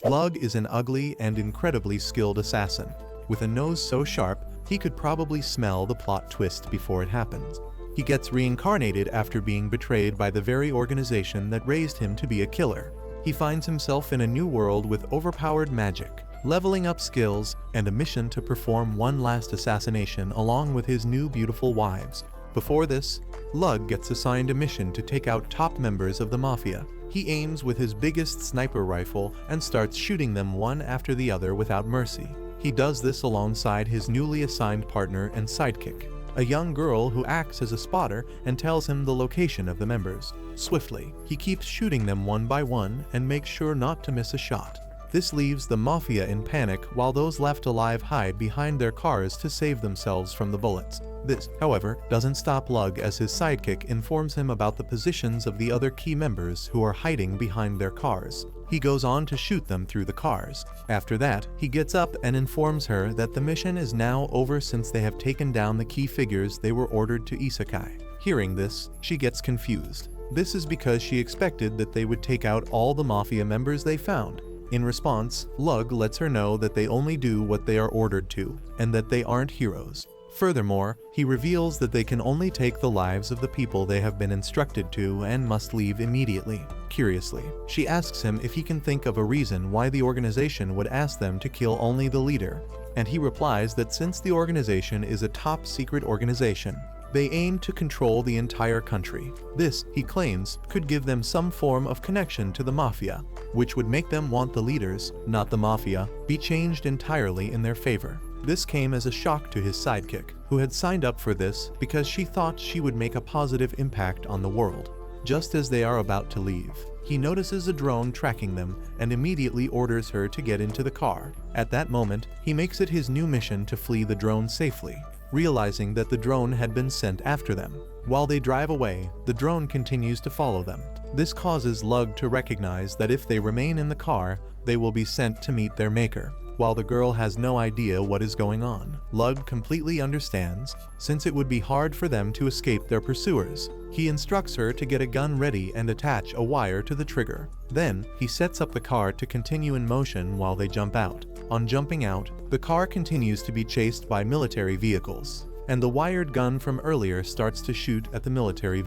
Lug is an ugly and incredibly skilled assassin. With a nose so sharp, he could probably smell the plot twist before it happens. He gets reincarnated after being betrayed by the very organization that raised him to be a killer. He finds himself in a new world with overpowered magic, leveling up skills, and a mission to perform one last assassination along with his new beautiful wives. Before this, Lug gets assigned a mission to take out top members of the Mafia. He aims with his biggest sniper rifle and starts shooting them one after the other without mercy. He does this alongside his newly assigned partner and sidekick, a young girl who acts as a spotter and tells him the location of the members. Swiftly, he keeps shooting them one by one and makes sure not to miss a shot. This leaves the Mafia in panic while those left alive hide behind their cars to save themselves from the bullets. This, however, doesn't stop Lug as his sidekick informs him about the positions of the other key members who are hiding behind their cars. He goes on to shoot them through the cars. After that, he gets up and informs her that the mission is now over since they have taken down the key figures they were ordered to isekai. Hearing this, she gets confused. This is because she expected that they would take out all the Mafia members they found. In response, Lug lets her know that they only do what they are ordered to, and that they aren't heroes. Furthermore, he reveals that they can only take the lives of the people they have been instructed to and must leave immediately. Curiously, she asks him if he can think of a reason why the organization would ask them to kill only the leader, and he replies that since the organization is a top-secret organization, they aim to control the entire country. This, he claims, could give them some form of connection to the Mafia, which would make them want the leaders, not the Mafia, be changed entirely in their favor. This came as a shock to his sidekick, who had signed up for this because she thought she would make a positive impact on the world. Just as they are about to leave, he notices a drone tracking them and immediately orders her to get into the car. At that moment, he makes it his new mission to flee the drone safely, realizing that the drone had been sent after them. While they drive away, the drone continues to follow them. This causes Lug to recognize that if they remain in the car, they will be sent to meet their maker. While the girl has no idea what is going on, Lug completely understands, since it would be hard for them to escape their pursuers. He instructs her to get a gun ready and attach a wire to the trigger. Then, he sets up the car to continue in motion while they jump out. On jumping out, the car continues to be chased by military vehicles, and the wired gun from earlier starts to shoot at the military.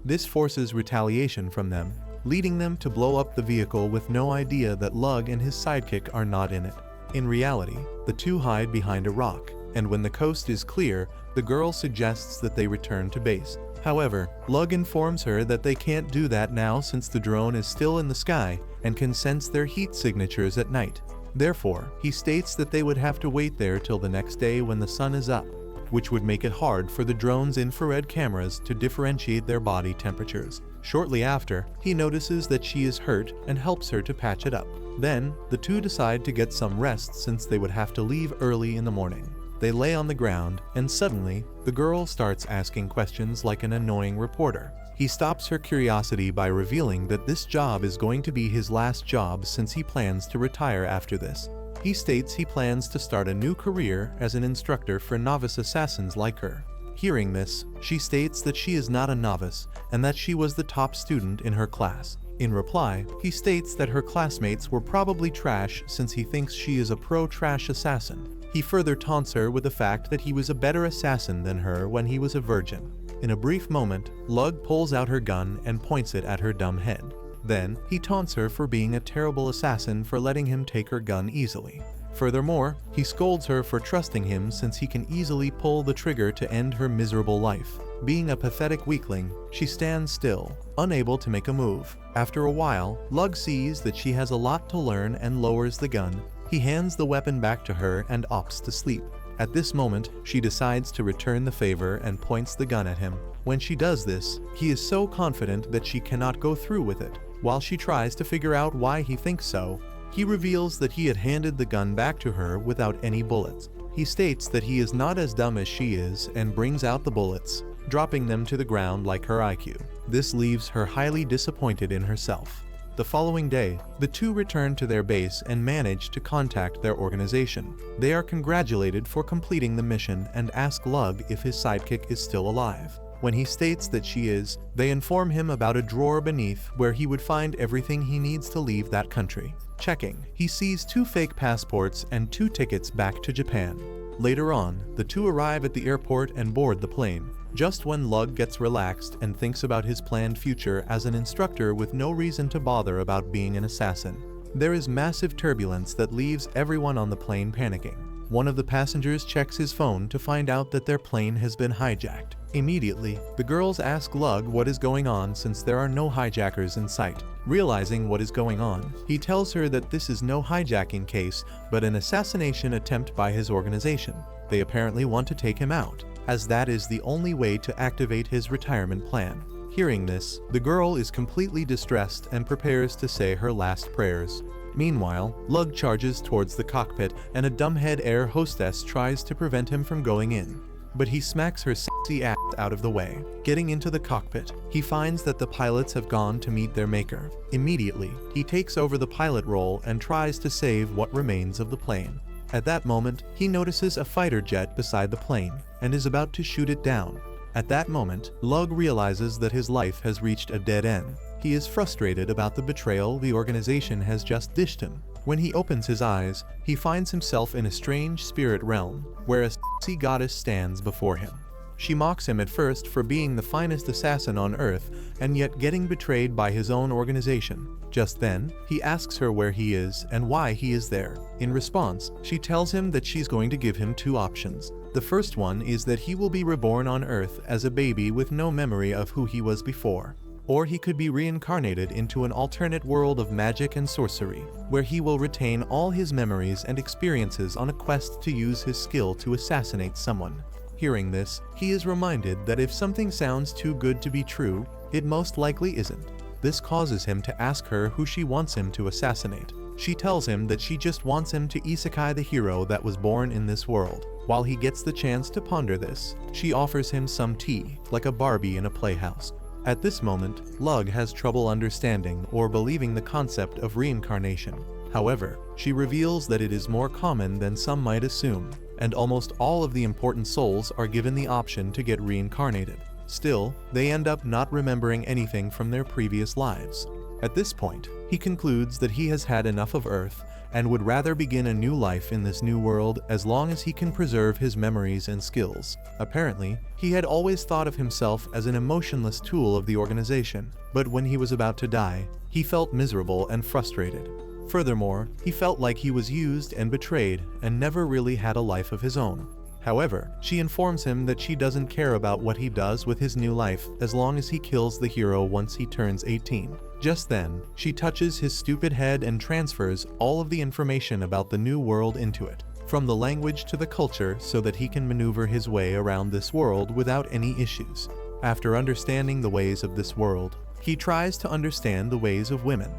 This forces retaliation from them, leading them to blow up the vehicle with no idea that Lug and his sidekick are not in it. In reality, the two hide behind a rock, and when the coast is clear, the girl suggests that they return to base. However, Lug informs her that they can't do that now since the drone is still in the sky and can sense their heat signatures at night. Therefore, he states that they would have to wait there till the next day when the sun is up, which would make it hard for the drone's infrared cameras to differentiate their body temperatures. Shortly after, he notices that she is hurt and helps her to patch it up. Then, the two decide to get some rest since they would have to leave early in the morning. They lay on the ground, and suddenly, the girl starts asking questions like an annoying reporter. He stops her curiosity by revealing that this job is going to be his last job since he plans to retire after this. He states he plans to start a new career as an instructor for novice assassins like her. Hearing this, she states that she is not a novice and that she was the top student in her class. In reply, he states that her classmates were probably trash since he thinks she is a pro-trash assassin. He further taunts her with the fact that he was a better assassin than her when he was a virgin. In a brief moment, Lug pulls out her gun and points it at her dumb head. Then, he taunts her for being a terrible assassin for letting him take her gun easily. Furthermore, he scolds her for trusting him since he can easily pull the trigger to end her miserable life. Being a pathetic weakling, she stands still, unable to make a move. After a while, Lug sees that she has a lot to learn and lowers the gun. He hands the weapon back to her and opts to sleep. At this moment, she decides to return the favor and points the gun at him. When she does this, he is so confident that she cannot go through with it. While she tries to figure out why he thinks so, he reveals that he had handed the gun back to her without any bullets. He states that he is not as dumb as she is and brings out the bullets, dropping them to the ground like her IQ. This leaves her highly disappointed in herself. The following day, the two return to their base and manage to contact their organization. They are congratulated for completing the mission and ask Lug if his sidekick is still alive. When he states that she is, they inform him about a drawer beneath where he would find everything he needs to leave that country. Checking, he sees 2 fake passports and 2 tickets back to Japan. Later on, the two arrive at the airport and board the plane, just when Lug gets relaxed and thinks about his planned future as an instructor with no reason to bother about being an assassin. There is massive turbulence that leaves everyone on the plane panicking. One of the passengers checks his phone to find out that their plane has been hijacked. Immediately, the girls ask Lug what is going on since there are no hijackers in sight. Realizing what is going on, he tells her that this is no hijacking case, but an assassination attempt by his organization. They apparently want to take him out, as that is the only way to activate his retirement plan. Hearing this, the girl is completely distressed and prepares to say her last prayers. Meanwhile, Lug charges towards the cockpit and a dumbhead air hostess tries to prevent him from going in. But he smacks her sexy ass out of the way. Getting into the cockpit, he finds that the pilots have gone to meet their maker. Immediately, he takes over the pilot role and tries to save what remains of the plane. At that moment, he notices a fighter jet beside the plane and is about to shoot it down. At that moment, Lug realizes that his life has reached a dead end. He is frustrated about the betrayal the organization has just dished him. When he opens his eyes, he finds himself in a strange spirit realm, where a sexy goddess stands before him. She mocks him at first for being the finest assassin on Earth, and yet getting betrayed by his own organization. Just then, he asks her where he is and why he is there. In response, she tells him that she's going to give him 2 options. The first one is that he will be reborn on Earth as a baby with no memory of who he was before. Or he could be reincarnated into an alternate world of magic and sorcery, where he will retain all his memories and experiences on a quest to use his skill to assassinate someone. Hearing this, he is reminded that if something sounds too good to be true, it most likely isn't. This causes him to ask her who she wants him to assassinate. She tells him that she just wants him to isekai the hero that was born in this world. While he gets the chance to ponder this, she offers him some tea, like a Barbie in a playhouse. At this moment, Lug has trouble understanding or believing the concept of reincarnation. However, she reveals that it is more common than some might assume, and almost all of the important souls are given the option to get reincarnated. Still, they end up not remembering anything from their previous lives. At this point, he concludes that he has had enough of Earth and would rather begin a new life in this new world as long as he can preserve his memories and skills. Apparently, he had always thought of himself as an emotionless tool of the organization, but when he was about to die, he felt miserable and frustrated. Furthermore, he felt like he was used and betrayed and never really had a life of his own. However, she informs him that she doesn't care about what he does with his new life as long as he kills the hero once he turns 18. Just then, she touches his stupid head and transfers all of the information about the new world into it, from the language to the culture, so that he can maneuver his way around this world without any issues. After understanding the ways of this world, he tries to understand the ways of women.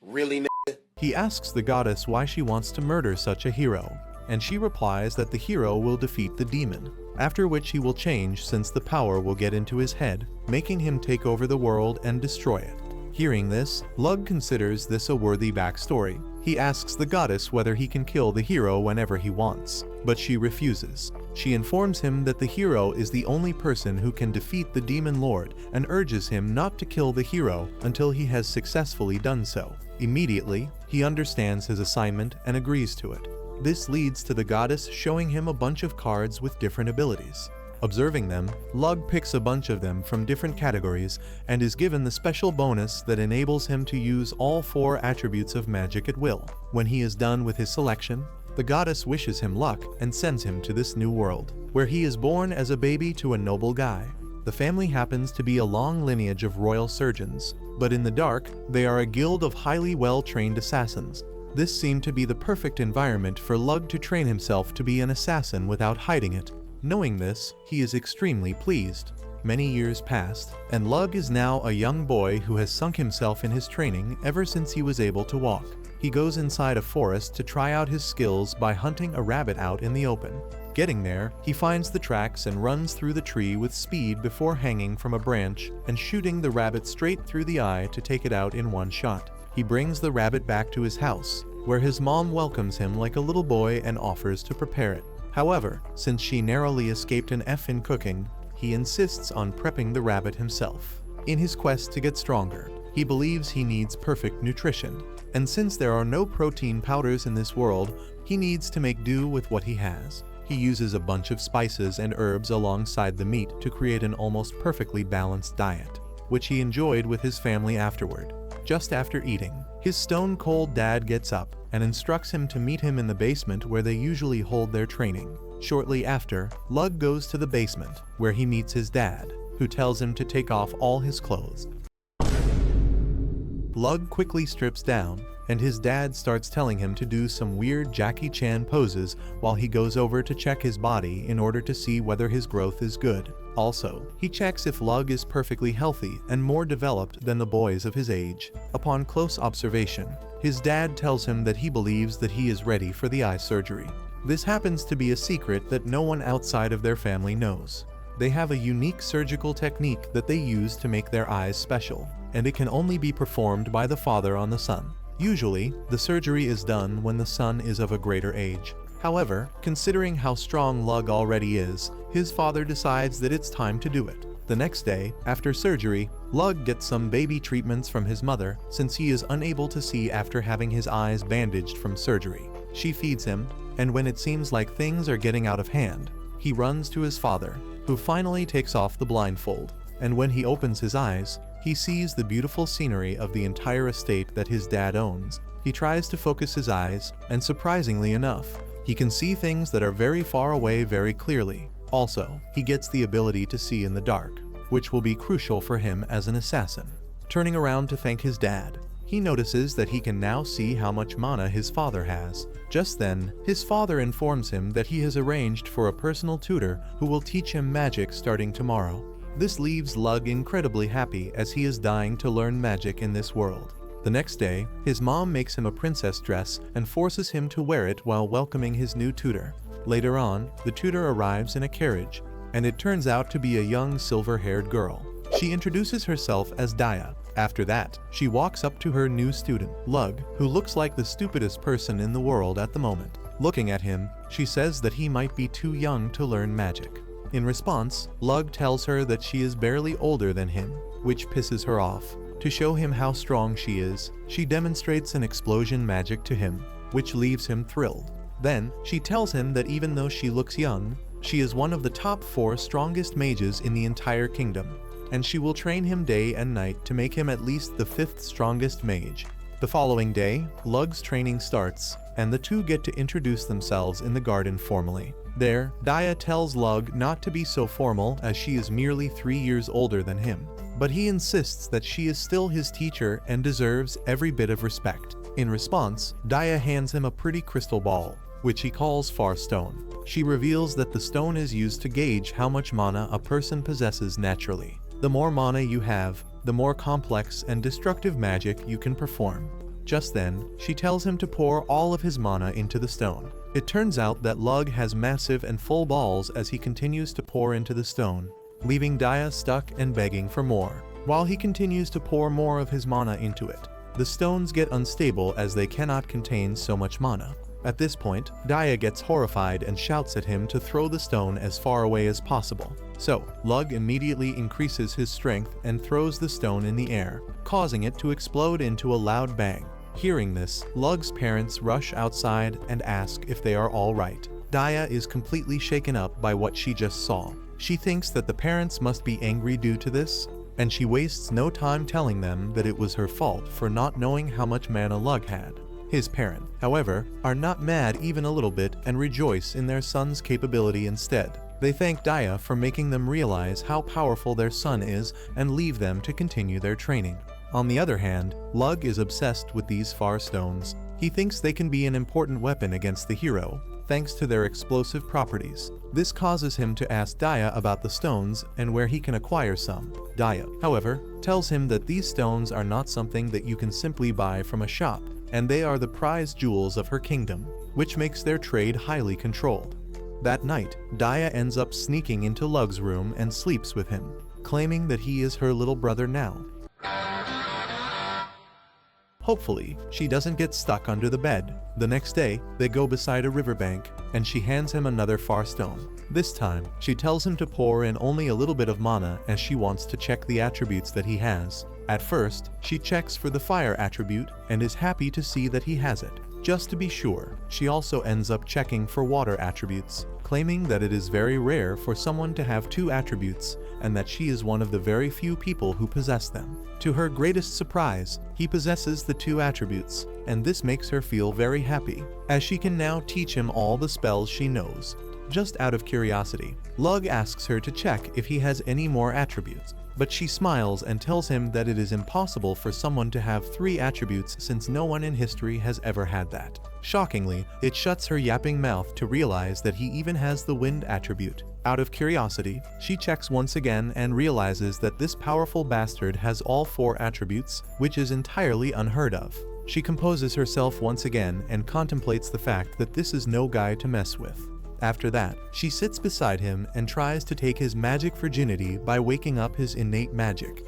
Really, nigga? He asks the goddess why she wants to murder such a hero, and she replies that the hero will defeat the demon, after which he will change since the power will get into his head, making him take over the world and destroy it. Hearing this, Lug considers this a worthy backstory. He asks the goddess whether he can kill the hero whenever he wants, but she refuses. She informs him that the hero is the only person who can defeat the demon lord and urges him not to kill the hero until he has successfully done so. Immediately, he understands his assignment and agrees to it. This leads to the goddess showing him a bunch of cards with different abilities. Observing them, Lug picks a bunch of them from different categories and is given the special bonus that enables him to use all 4 attributes of magic at will. When he is done with his selection, the goddess wishes him luck and sends him to this new world, where he is born as a baby to a noble guy. The family happens to be a long lineage of royal surgeons, but in the dark, they are a guild of highly well-trained assassins. This seemed to be the perfect environment for Lug to train himself to be an assassin without hiding it. Knowing this, he is extremely pleased. Many years passed, and Lug is now a young boy who has sunk himself in his training ever since he was able to walk. He goes inside a forest to try out his skills by hunting a rabbit out in the open. Getting there, he finds the tracks and runs through the tree with speed before hanging from a branch and shooting the rabbit straight through the eye to take it out in one shot. He brings the rabbit back to his house, where his mom welcomes him like a little boy and offers to prepare it. However, since she narrowly escaped an F in cooking, he insists on prepping the rabbit himself. In his quest to get stronger, he believes he needs perfect nutrition, and since there are no protein powders in this world, he needs to make do with what he has. He uses a bunch of spices and herbs alongside the meat to create an almost perfectly balanced diet, which he enjoyed with his family afterward. Just after eating, his stone-cold dad gets up and instructs him to meet him in the basement where they usually hold their training. Shortly after, Lug goes to the basement, where he meets his dad, who tells him to take off all his clothes. Lug quickly strips down, and his dad starts telling him to do some weird Jackie Chan poses while he goes over to check his body in order to see whether his growth is good. Also, he checks if Lug is perfectly healthy and more developed than the boys of his age. Upon close observation, his dad tells him that he believes that he is ready for the eye surgery. This happens to be a secret that no one outside of their family knows. They have a unique surgical technique that they use to make their eyes special, and it can only be performed by the father on the son. Usually, the surgery is done when the son is of a greater age. However, considering how strong Lug already is, his father decides that it's time to do it. The next day, after surgery, Lug gets some baby treatments from his mother since he is unable to see after having his eyes bandaged from surgery. She feeds him, and when it seems like things are getting out of hand, he runs to his father, who finally takes off the blindfold, and when he opens his eyes, he sees the beautiful scenery of the entire estate that his dad owns. He tries to focus his eyes, and surprisingly enough, he can see things that are very far away very clearly. Also, he gets the ability to see in the dark, which will be crucial for him as an assassin. Turning around to thank his dad, he notices that he can now see how much mana his father has. Just then, his father informs him that he has arranged for a personal tutor who will teach him magic starting tomorrow. This leaves Lug incredibly happy as he is dying to learn magic in this world. The next day, his mom makes him a princess dress and forces him to wear it while welcoming his new tutor. Later on, the tutor arrives in a carriage, and it turns out to be a young silver-haired girl. She introduces herself as Daya. After that, she walks up to her new student, Lug, who looks like the stupidest person in the world at the moment. Looking at him, she says that he might be too young to learn magic. In response, Lug tells her that she is barely older than him, which pisses her off. To show him how strong she is, she demonstrates an explosion magic to him, which leaves him thrilled. Then, she tells him that even though she looks young, she is one of the top 4 strongest mages in the entire kingdom, and she will train him day and night to make him at least the 5th strongest mage. The following day, Lug's training starts, and the two get to introduce themselves in the garden formally. There, Daya tells Lug not to be so formal as she is merely 3 years older than him, but he insists that she is still his teacher and deserves every bit of respect. In response, Daya hands him a pretty crystal ball, which he calls Far Stone. She reveals that the stone is used to gauge how much mana a person possesses naturally. The more mana you have, the more complex and destructive magic you can perform. Just then, she tells him to pour all of his mana into the stone. It turns out that Lug has massive and full balls as he continues to pour into the stone, leaving Daya stuck and begging for more. While he continues to pour more of his mana into it, the stones get unstable as they cannot contain so much mana. At this point, Daya gets horrified and shouts at him to throw the stone as far away as possible. So, Lug immediately increases his strength and throws the stone in the air, causing it to explode into a loud bang. Hearing this, Lug's parents rush outside and ask if they are all right. Daya is completely shaken up by what she just saw. She thinks that the parents must be angry due to this, and she wastes no time telling them that it was her fault for not knowing how much mana Lug had. His parents, however, are not mad even a little bit and rejoice in their son's capability instead. They thank Daya for making them realize how powerful their son is and leave them to continue their training. On the other hand, Lug is obsessed with these far stones. He thinks they can be an important weapon against the hero, thanks to their explosive properties. This causes him to ask Daya about the stones and where he can acquire some. Daya, however, tells him that these stones are not something that you can simply buy from a shop, and they are the prized jewels of her kingdom, which makes their trade highly controlled. That night, Daya ends up sneaking into Lug's room and sleeps with him, claiming that he is her little brother now. Hopefully, she doesn't get stuck under the bed. The next day, they go beside a riverbank, and she hands him another far stone. This time, she tells him to pour in only a little bit of mana as she wants to check the attributes that he has. At first, she checks for the fire attribute and is happy to see that he has it. Just to be sure, she also ends up checking for water attributes, claiming that it is very rare for someone to have 2 attributes and that she is one of the very few people who possess them. To her greatest surprise, he possesses the 2 attributes, and this makes her feel very happy, as she can now teach him all the spells she knows. Just out of curiosity, Lug asks her to check if he has any more attributes, but she smiles and tells him that it is impossible for someone to have 3 attributes since no one in history has ever had that. Shockingly, it shuts her yapping mouth to realize that he even has the wind attribute. Out of curiosity, she checks once again and realizes that this powerful bastard has all 4 attributes, which is entirely unheard of. She composes herself once again and contemplates the fact that this is no guy to mess with. After that, she sits beside him and tries to take his magic virginity by waking up his innate magic.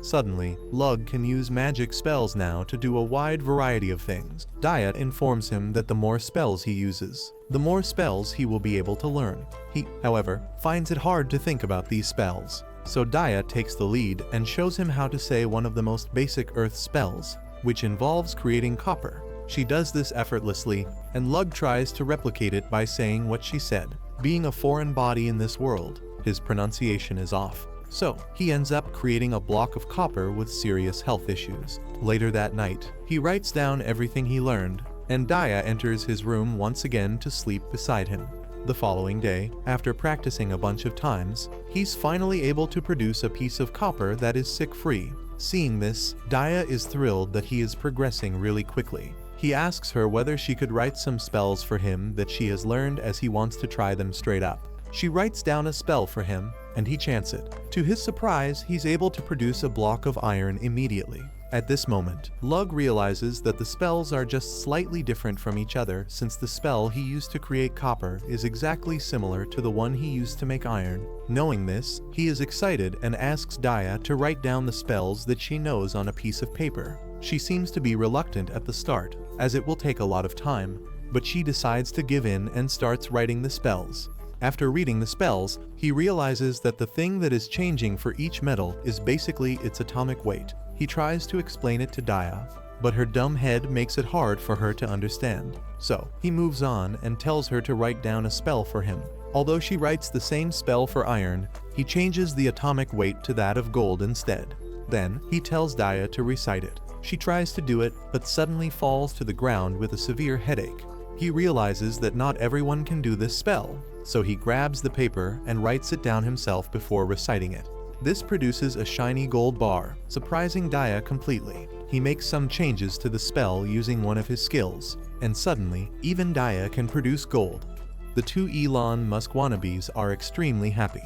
Suddenly, Lug can use magic spells now to do a wide variety of things. Daya informs him that the more spells he uses, the more spells he will be able to learn. He, however, finds it hard to think about these spells. So Daya takes the lead and shows him how to say one of the most basic earth spells, which involves creating copper. She does this effortlessly, and Lug tries to replicate it by saying what she said. Being a foreign body in this world, his pronunciation is off. So, he ends up creating a block of copper with serious health issues. Later that night, he writes down everything he learned, and Daya enters his room once again to sleep beside him. The following day, after practicing a bunch of times, he's finally able to produce a piece of copper that is sick-free. Seeing this, Daya is thrilled that he is progressing really quickly. He asks her whether she could write some spells for him that she has learned, as he wants to try them straight up. She writes down a spell for him, and he chants it. To his surprise, he's able to produce a block of iron immediately. At this moment, Lug realizes that the spells are just slightly different from each other, since the spell he used to create copper is exactly similar to the one he used to make iron. Knowing this, he is excited and asks Daya to write down the spells that she knows on a piece of paper. She seems to be reluctant at the start, as it will take a lot of time, but she decides to give in and starts writing the spells. After reading the spells, he realizes that the thing that is changing for each metal is basically its atomic weight. He tries to explain it to Daya, but her dumb head makes it hard for her to understand. So, he moves on and tells her to write down a spell for him. Although she writes the same spell for iron, he changes the atomic weight to that of gold instead. Then, he tells Daya to recite it. She tries to do it, but suddenly falls to the ground with a severe headache. He realizes that not everyone can do this spell, so he grabs the paper and writes it down himself before reciting it. This produces a shiny gold bar, surprising Daya completely. He makes some changes to the spell using one of his skills, and suddenly, even Daya can produce gold. The 2 Elon Musk wannabes are extremely happy.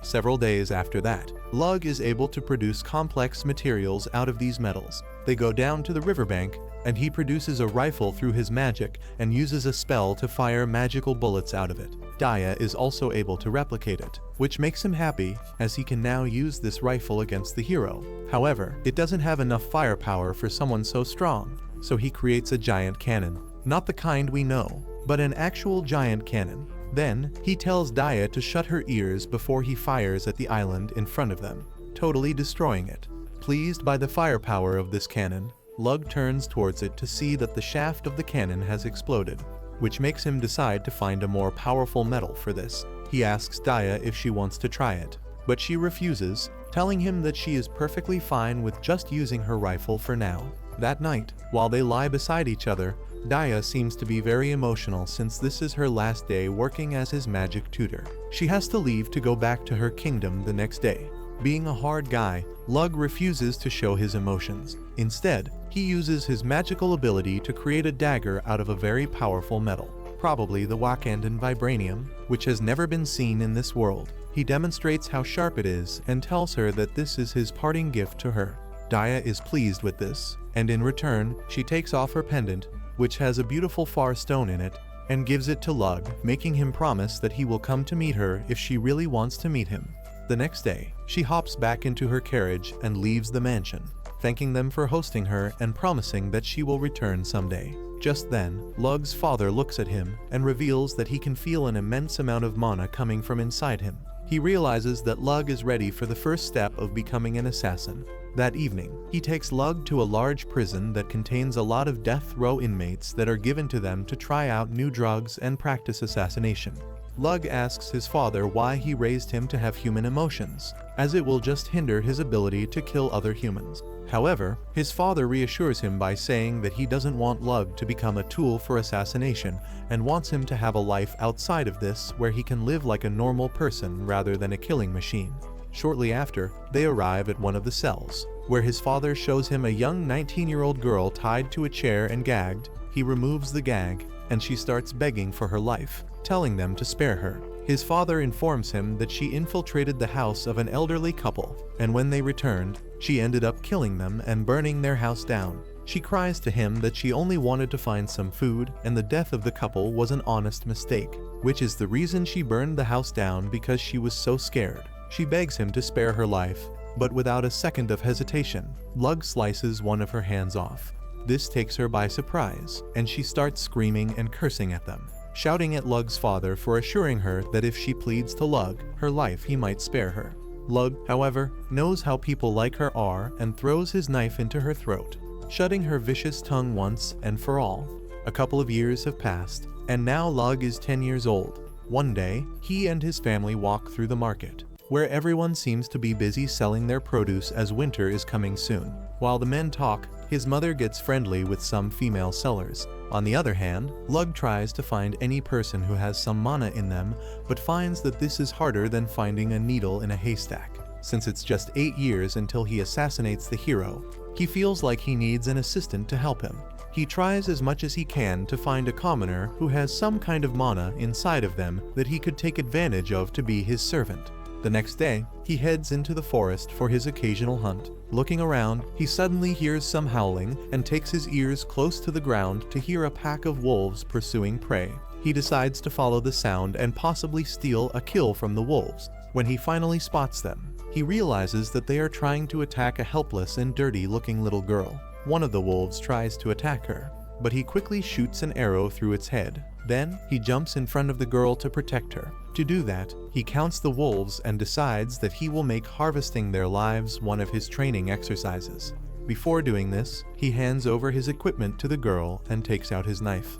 Several days after that, Lug is able to produce complex materials out of these metals. They go down to the riverbank, and he produces a rifle through his magic and uses a spell to fire magical bullets out of it. Daya is also able to replicate it, which makes him happy, as he can now use this rifle against the hero. However, it doesn't have enough firepower for someone so strong, so he creates a giant cannon. Not the kind we know, but an actual giant cannon. Then, he tells Daya to shut her ears before he fires at the island in front of them, totally destroying it. Pleased by the firepower of this cannon, Lug turns towards it to see that the shaft of the cannon has exploded, which makes him decide to find a more powerful metal for this. He asks Daya if she wants to try it, but she refuses, telling him that she is perfectly fine with just using her rifle for now. That night, while they lie beside each other, Daya seems to be very emotional since this is her last day working as his magic tutor. She has to leave to go back to her kingdom the next day. Being a hard guy, Lug refuses to show his emotions. Instead, he uses his magical ability to create a dagger out of a very powerful metal, probably the Wakandan vibranium, which has never been seen in this world. He demonstrates how sharp it is and tells her that this is his parting gift to her. Daya is pleased with this, and in return, she takes off her pendant, which has a beautiful far stone in it, and gives it to Lug, making him promise that he will come to meet her if she really wants to meet him. The next day, she hops back into her carriage and leaves the mansion, thanking them for hosting her and promising that she will return someday. Just then, Lug's father looks at him and reveals that he can feel an immense amount of mana coming from inside him. He realizes that Lug is ready for the first step of becoming an assassin. That evening, he takes Lug to a large prison that contains a lot of death row inmates that are given to them to try out new drugs and practice assassination. Lug asks his father why he raised him to have human emotions, as it will just hinder his ability to kill other humans. However, his father reassures him by saying that he doesn't want Lug to become a tool for assassination and wants him to have a life outside of this where he can live like a normal person rather than a killing machine. Shortly after, they arrive at one of the cells, where his father shows him a young 19-year-old girl tied to a chair and gagged. He removes the gag, and she starts begging for her life, telling them to spare her. His father informs him that she infiltrated the house of an elderly couple, and when they returned, she ended up killing them and burning their house down. She cries to him that she only wanted to find some food, and the death of the couple was an honest mistake, which is the reason she burned the house down because she was so scared. She begs him to spare her life, but without a second of hesitation, Lug slices one of her hands off. This takes her by surprise, and she starts screaming and cursing at them, shouting at Lug's father for assuring her that if she pleads to Lug her life, he might spare her. Lug, however, knows how people like her are and throws his knife into her throat, shutting her vicious tongue once and for all. A couple of years have passed, and now Lug is 10 years old. One day, he and his family walk through the market, where everyone seems to be busy selling their produce as winter is coming soon. While the men talk, his mother gets friendly with some female sellers. On the other hand, Lug tries to find any person who has some mana in them, but finds that this is harder than finding a needle in a haystack. Since it's just 8 years until he assassinates the hero, he feels like he needs an assistant to help him. He tries as much as he can to find a commoner who has some kind of mana inside of them that he could take advantage of to be his servant. The next day, he heads into the forest for his occasional hunt. Looking around, he suddenly hears some howling and takes his ears close to the ground to hear a pack of wolves pursuing prey. He decides to follow the sound and possibly steal a kill from the wolves. When he finally spots them, he realizes that they are trying to attack a helpless and dirty-looking little girl. One of the wolves tries to attack her, but he quickly shoots an arrow through its head. Then, he jumps in front of the girl to protect her. To do that, he counts the wolves and decides that he will make harvesting their lives one of his training exercises. Before doing this, he hands over his equipment to the girl and takes out his knife.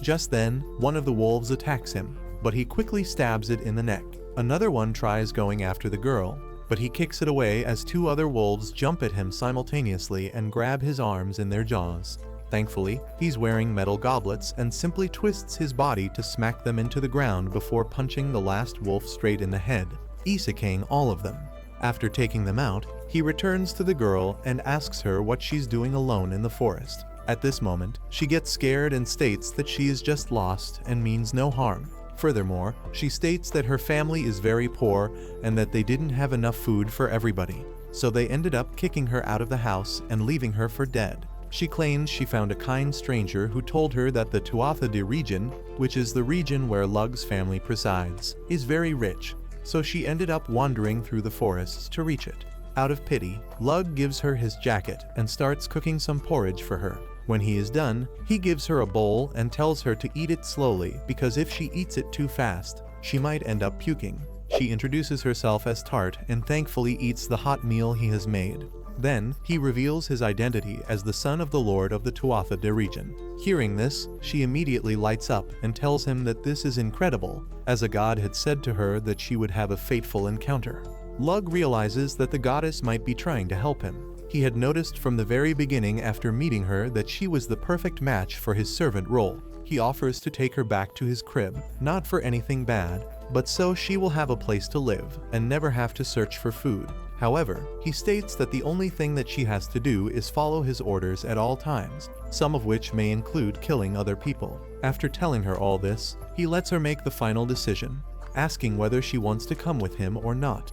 Just then, one of the wolves attacks him, but he quickly stabs it in the neck. Another one tries going after the girl, but he kicks it away as 2 other wolves jump at him simultaneously and grab his arms in their jaws. Thankfully, he's wearing metal goblets and simply twists his body to smack them into the ground before punching the last wolf straight in the head, isekaiing all of them. After taking them out, he returns to the girl and asks her what she's doing alone in the forest. At this moment, she gets scared and states that she is just lost and means no harm. Furthermore, she states that her family is very poor and that they didn't have enough food for everybody, so they ended up kicking her out of the house and leaving her for dead. She claims she found a kind stranger who told her that the Tuatha region, which is the region where Lug's family presides, is very rich, so she ended up wandering through the forests to reach it. Out of pity, Lug gives her his jacket and starts cooking some porridge for her. When he is done, he gives her a bowl and tells her to eat it slowly because if she eats it too fast, she might end up puking. She introduces herself as Tart and thankfully eats the hot meal he has made. Then, he reveals his identity as the son of the Lord of the Tuatha region. Hearing this, she immediately lights up and tells him that this is incredible, as a god had said to her that she would have a fateful encounter. Lug realizes that the goddess might be trying to help him. He had noticed from the very beginning after meeting her that she was the perfect match for his servant role. He offers to take her back to his crib, not for anything bad, but so she will have a place to live and never have to search for food. However, he states that the only thing that she has to do is follow his orders at all times, some of which may include killing other people. After telling her all this, he lets her make the final decision, asking whether she wants to come with him or not.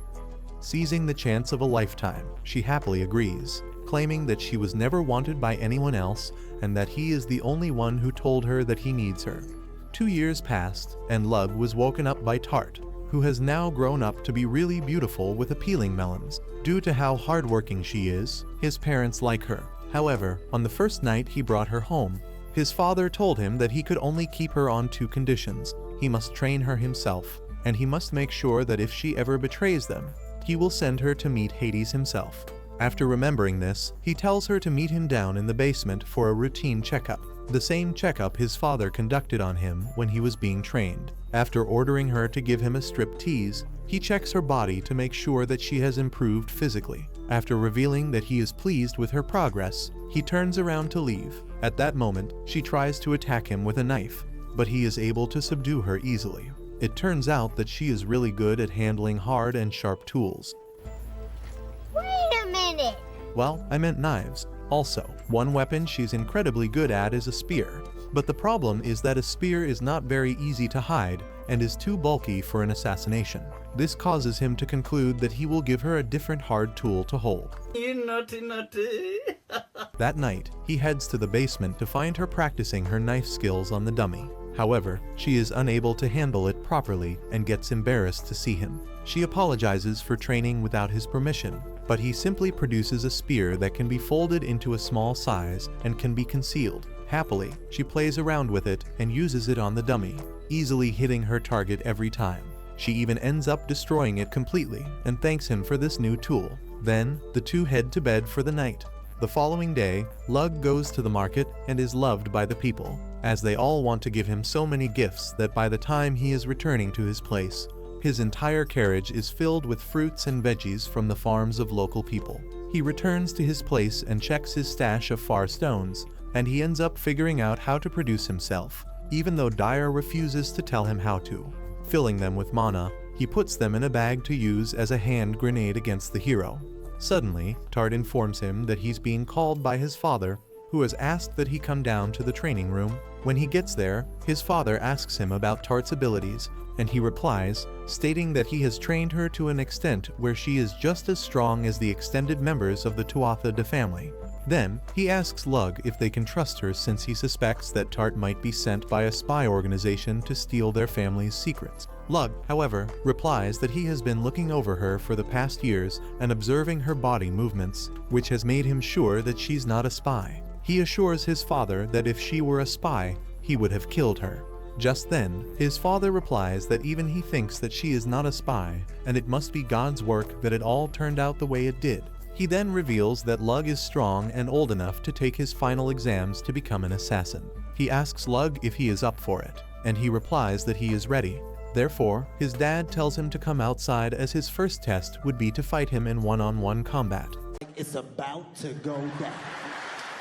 Seizing the chance of a lifetime, she happily agrees, claiming that she was never wanted by anyone else and that he is the only one who told her that he needs her. 2 years passed, and Lug was woken up by Tart, who has now grown up to be really beautiful with appealing melons. Due to how hardworking she is, his parents like her. However, on the first night he brought her home, his father told him that he could only keep her on 2 conditions. He must train her himself, and he must make sure that if she ever betrays them, he will send her to meet Hades himself. After remembering this, he tells her to meet him down in the basement for a routine checkup, the same checkup his father conducted on him when he was being trained. After ordering her to give him a striptease, he checks her body to make sure that she has improved physically. After revealing that he is pleased with her progress, he turns around to leave. At that moment, she tries to attack him with a knife, but he is able to subdue her easily. It turns out that she is really good at handling hard and sharp tools. Wait a minute! Well, I meant knives. Also, one weapon she's incredibly good at is a spear. But the problem is that a spear is not very easy to hide and is too bulky for an assassination. This causes him to conclude that he will give her a different hard tool to hold. You naughty naughty. That night, he heads to the basement to find her practicing her knife skills on the dummy. However, she is unable to handle it properly and gets embarrassed to see him. She apologizes for training without his permission, but he simply produces a spear that can be folded into a small size and can be concealed. Happily, she plays around with it and uses it on the dummy, easily hitting her target every time. She even ends up destroying it completely and thanks him for this new tool. Then, the two head to bed for the night. The following day, Lug goes to the market and is loved by the people, as they all want to give him so many gifts that by the time he is returning to his place, his entire carriage is filled with fruits and veggies from the farms of local people. He returns to his place and checks his stash of far stones, and he ends up figuring out how to produce himself, even though Dyer refuses to tell him how to. Filling them with mana, he puts them in a bag to use as a hand grenade against the hero. Suddenly, Tart informs him that he's being called by his father, who has asked that he come down to the training room. When he gets there, his father asks him about Tart's abilities, and he replies, stating that he has trained her to an extent where she is just as strong as the extended members of the Tuatha family. Then, he asks Lug if they can trust her since he suspects that Tart might be sent by a spy organization to steal their family's secrets. Lug, however, replies that he has been looking over her for the past years and observing her body movements, which has made him sure that she's not a spy. He assures his father that if she were a spy, he would have killed her. Just then, his father replies that even he thinks that she is not a spy, and it must be God's work that it all turned out the way it did. He then reveals that Lug is strong and old enough to take his final exams to become an assassin. He asks Lug if he is up for it, and he replies that he is ready. Therefore, his dad tells him to come outside as his first test would be to fight him in one-on-one combat. It's about to go down.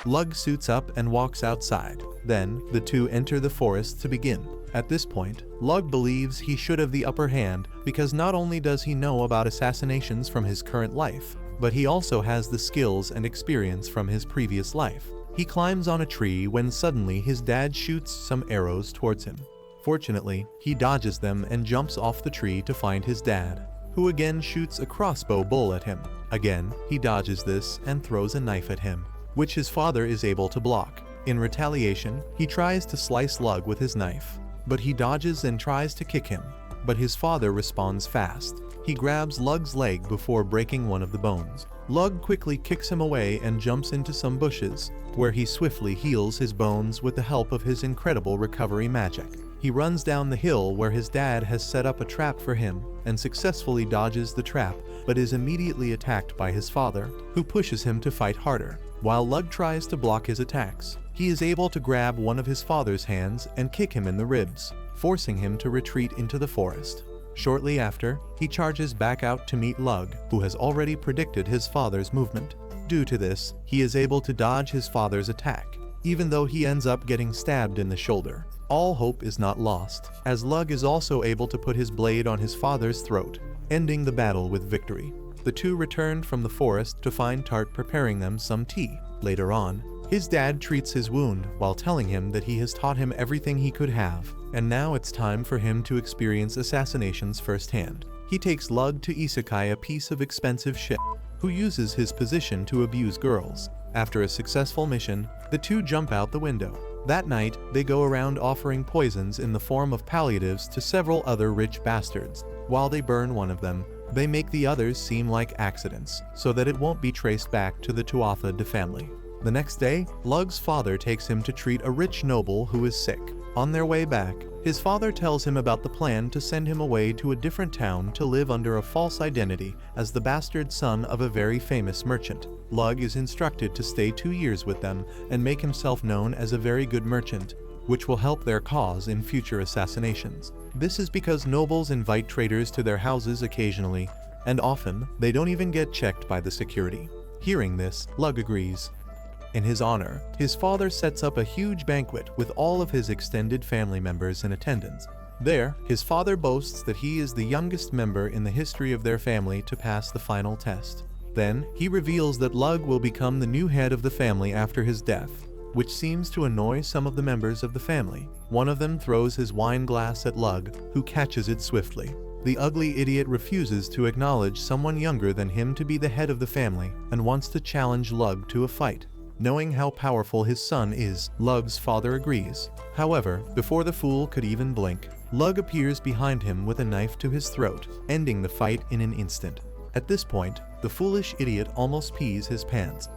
Lug suits up and walks outside. Then, the two enter the forest to begin. At this point, Lug believes he should have the upper hand because not only does he know about assassinations from his current life, but he also has the skills and experience from his previous life. He climbs on a tree when suddenly his dad shoots some arrows towards him. Fortunately, he dodges them and jumps off the tree to find his dad, who again shoots a crossbow bolt at him. Again, he dodges this and throws a knife at him, which his father is able to block. In retaliation, he tries to slice Lug with his knife, but he dodges and tries to kick him, but his father responds fast. He grabs Lug's leg before breaking one of the bones. Lug quickly kicks him away and jumps into some bushes, where he swiftly heals his bones with the help of his incredible recovery magic. He runs down the hill where his dad has set up a trap for him and successfully dodges the trap, but is immediately attacked by his father, who pushes him to fight harder. While Lug tries to block his attacks, he is able to grab one of his father's hands and kick him in the ribs, forcing him to retreat into the forest. Shortly after, he charges back out to meet Lug, who has already predicted his father's movement. Due to this, he is able to dodge his father's attack, even though he ends up getting stabbed in the shoulder. All hope is not lost, as Lug is also able to put his blade on his father's throat, ending the battle with victory. The two returned from the forest to find Tart preparing them some tea. Later on, his dad treats his wound while telling him that he has taught him everything he could have, and now it's time for him to experience assassinations firsthand. He takes Lug to Isekai, a piece of expensive shit, who uses his position to abuse girls. After a successful mission, the two jump out the window. That night, they go around offering poisons in the form of palliatives to several other rich bastards. While they burn one of them, they make the others seem like accidents, so that it won't be traced back to the Tuatha family. The next day, Lug's father takes him to treat a rich noble who is sick. On their way back, His father tells him about the plan to send him away to a different town to live under a false identity as the bastard son of a very famous merchant. Lug is instructed to stay 2 years with them and make himself known as a very good merchant, which will help their cause in future assassinations. This is because nobles invite traitors to their houses occasionally, and often they don't even get checked by the security. Hearing this, Lug agrees. In his honor, his father sets up a huge banquet with all of his extended family members in attendance. There, his father boasts that he is the youngest member in the history of their family to pass the final test. Then, he reveals that Lug will become the new head of the family after his death, which seems to annoy some of the members of the family. One of them throws his wine glass at Lug, who catches it swiftly. The ugly idiot refuses to acknowledge someone younger than him to be the head of the family and wants to challenge Lug to a fight. Knowing how powerful his son is, Lug's father agrees. However, before the fool could even blink, Lug appears behind him with a knife to his throat, ending the fight in an instant. At this point, the foolish idiot almost pees his pants.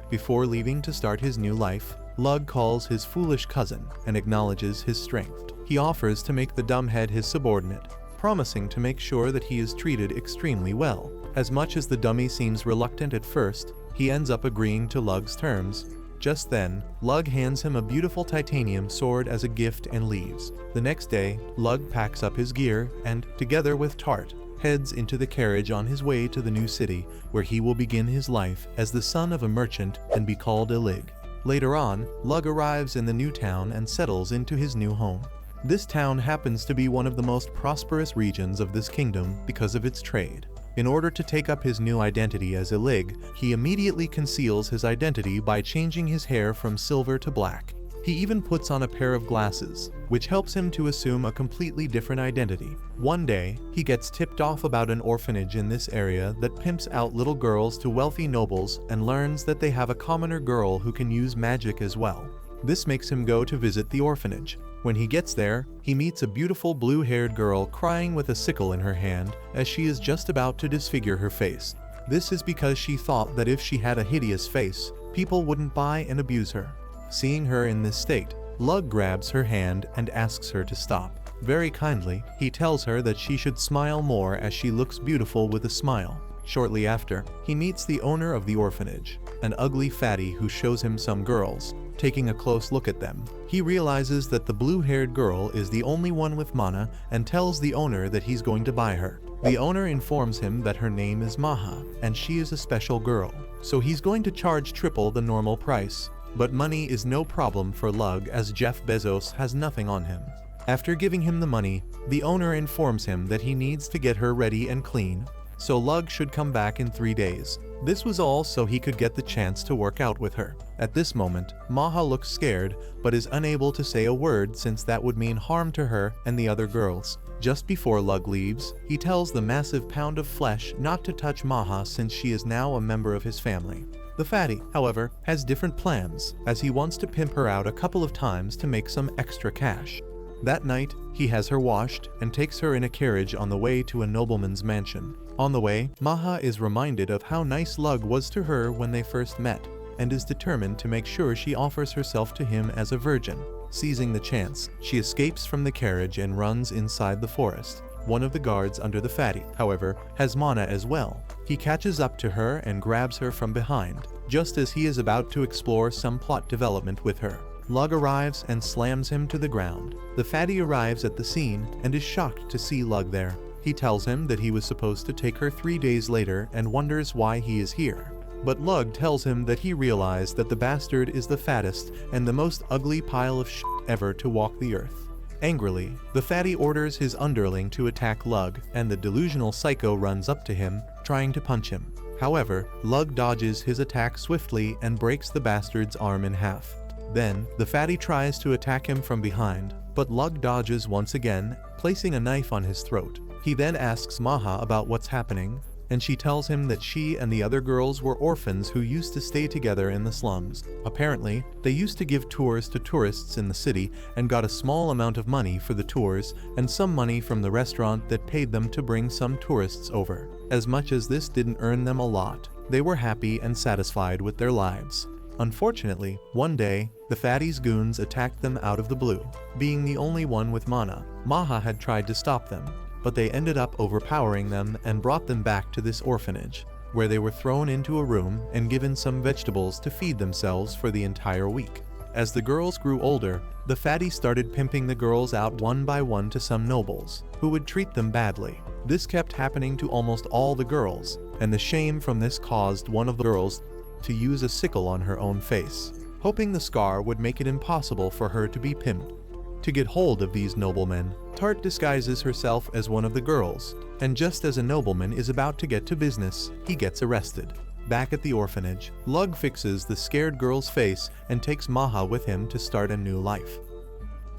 Before leaving to start his new life, Lug calls his foolish cousin and acknowledges his strength. He offers to make the dumbhead his subordinate, promising to make sure that he is treated extremely well. As much as the dummy seems reluctant at first, he ends up agreeing to Lug's terms. Just then, Lug hands him a beautiful titanium sword as a gift and leaves. The next day, Lug packs up his gear and, together with Tart, heads into the carriage on his way to the new city, where he will begin his life as the son of a merchant and be called Ilig. Later on, Lug arrives in the new town and settles into his new home. This town happens to be one of the most prosperous regions of this kingdom because of its trade. In order to take up his new identity as Ilig, he immediately conceals his identity by changing his hair from silver to black. He even puts on a pair of glasses, which helps him to assume a completely different identity. One day, he gets tipped off about an orphanage in this area that pimps out little girls to wealthy nobles and learns that they have a commoner girl who can use magic as well. This makes him go to visit the orphanage. When he gets there, he meets a beautiful blue-haired girl crying with a sickle in her hand as she is just about to disfigure her face. This is because she thought that if she had a hideous face, people wouldn't buy and abuse her. Seeing her in this state, Lug grabs her hand and asks her to stop. Very kindly, he tells her that she should smile more as she looks beautiful with a smile. Shortly after, he meets the owner of the orphanage, an ugly fatty who shows him some girls. Taking a close look at them, he realizes that the blue-haired girl is the only one with mana and tells the owner that he's going to buy her. The owner informs him that her name is Maha, and she is a special girl, so he's going to charge triple the normal price. But money is no problem for Lug as Jeff Bezos has nothing on him. After giving him the money, the owner informs him that he needs to get her ready and clean, so Lug should come back in 3 days. This was all so he could get the chance to work out with her. At this moment, Maha looks scared, but is unable to say a word since that would mean harm to her and the other girls. Just before Lug leaves, he tells the massive pound of flesh not to touch Maha since she is now a member of his family. The fatty, however, has different plans, as he wants to pimp her out a couple of times to make some extra cash. That night, he has her washed and takes her in a carriage on the way to a nobleman's mansion. On the way, Maha is reminded of how nice Lug was to her when they first met, and is determined to make sure she offers herself to him as a virgin. Seizing the chance, she escapes from the carriage and runs inside the forest. One of the guards under the fatty, however, has mana as well. He catches up to her and grabs her from behind, just as he is about to explore some plot development with her. Lug arrives and slams him to the ground. The fatty arrives at the scene and is shocked to see Lug there. He tells him that he was supposed to take her 3 days later and wonders why he is here. But Lug tells him that he realized that the bastard is the fattest and the most ugly pile of shit ever to walk the earth. Angrily, the fatty orders his underling to attack Lug, and the delusional psycho runs up to him, trying to punch him. However, Lug dodges his attack swiftly and breaks the bastard's arm in half. Then, the fatty tries to attack him from behind, but Lug dodges once again, placing a knife on his throat. He then asks Maha about what's happening, and she tells him that she and the other girls were orphans who used to stay together in the slums. Apparently, they used to give tours to tourists in the city and got a small amount of money for the tours and some money from the restaurant that paid them to bring some tourists over. As much as this didn't earn them a lot, they were happy and satisfied with their lives. Unfortunately, one day, the fatty's goons attacked them out of the blue. Being the only one with mana, Maha had tried to stop them, but they ended up overpowering them and brought them back to this orphanage, where they were thrown into a room and given some vegetables to feed themselves for the entire week. As the girls grew older, the fatty started pimping the girls out one by one to some nobles, who would treat them badly. This kept happening to almost all the girls, and the shame from this caused one of the girls to use a sickle on her own face, hoping the scar would make it impossible for her to be pimped. To get hold of these noblemen, Tart disguises herself as one of the girls, and just as a nobleman is about to get to business, he gets arrested. Back at the orphanage, Lug fixes the scared girl's face and takes Maha with him to start a new life.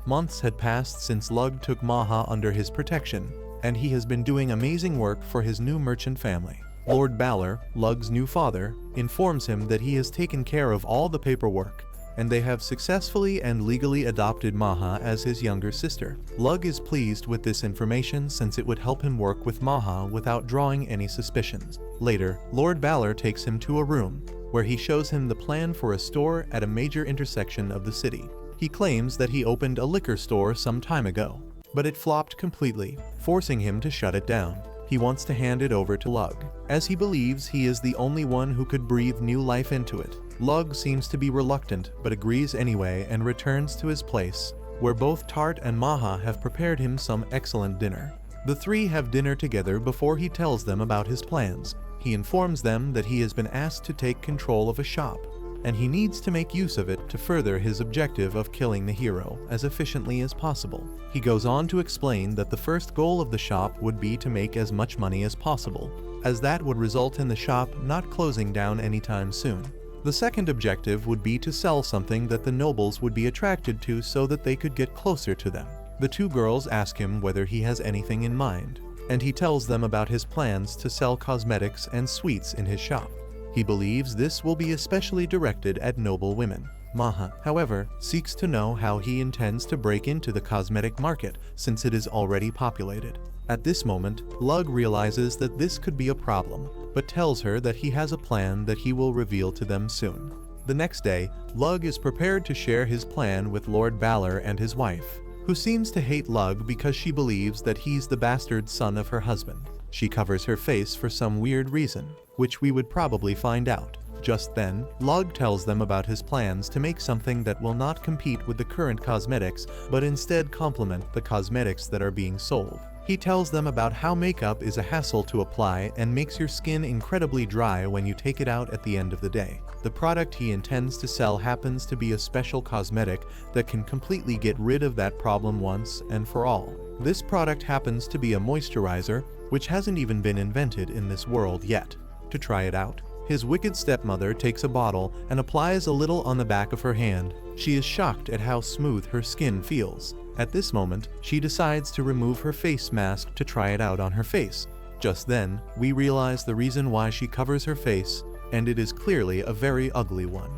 Months had passed since Lug took Maha under his protection, and he has been doing amazing work for his new merchant family. Lord Balor, Lug's new father, informs him that he has taken care of all the paperwork, and they have successfully and legally adopted Maha as his younger sister. Lug is pleased with this information since it would help him work with Maha without drawing any suspicions. Later, Lord Balor takes him to a room, where he shows him the plan for a store at a major intersection of the city. He claims that he opened a liquor store some time ago, but it flopped completely, forcing him to shut it down. He wants to hand it over to Lug, as he believes he is the only one who could breathe new life into it. Lug seems to be reluctant but agrees anyway and returns to his place, where both Tart and Maha have prepared him some excellent dinner. The three have dinner together before he tells them about his plans. He informs them that he has been asked to take control of a shop, and he needs to make use of it to further his objective of killing the hero as efficiently as possible. He goes on to explain that the first goal of the shop would be to make as much money as possible, as that would result in the shop not closing down anytime soon. The second objective would be to sell something that the nobles would be attracted to so that they could get closer to them. The two girls ask him whether he has anything in mind, and he tells them about his plans to sell cosmetics and sweets in his shop. He believes this will be especially directed at noble women. Maha, however, seeks to know how he intends to break into the cosmetic market since it is already populated. At this moment, Lug realizes that this could be a problem, but tells her that he has a plan that he will reveal to them soon. The next day, Lug is prepared to share his plan with Lord Balor and his wife, who seems to hate Lug because she believes that he's the bastard son of her husband. She covers her face for some weird reason, which we would probably find out. Just then, Lug tells them about his plans to make something that will not compete with the current cosmetics, but instead complement the cosmetics that are being sold. He tells them about how makeup is a hassle to apply and makes your skin incredibly dry when you take it out at the end of the day. The product he intends to sell happens to be a special cosmetic that can completely get rid of that problem once and for all. This product happens to be a moisturizer, which hasn't even been invented in this world yet. To try it out, his wicked stepmother takes a bottle and applies a little on the back of her hand. She is shocked at how smooth her skin feels. At this moment, she decides to remove her face mask to try it out on her face. Just then, we realize the reason why she covers her face, and it is clearly a very ugly one.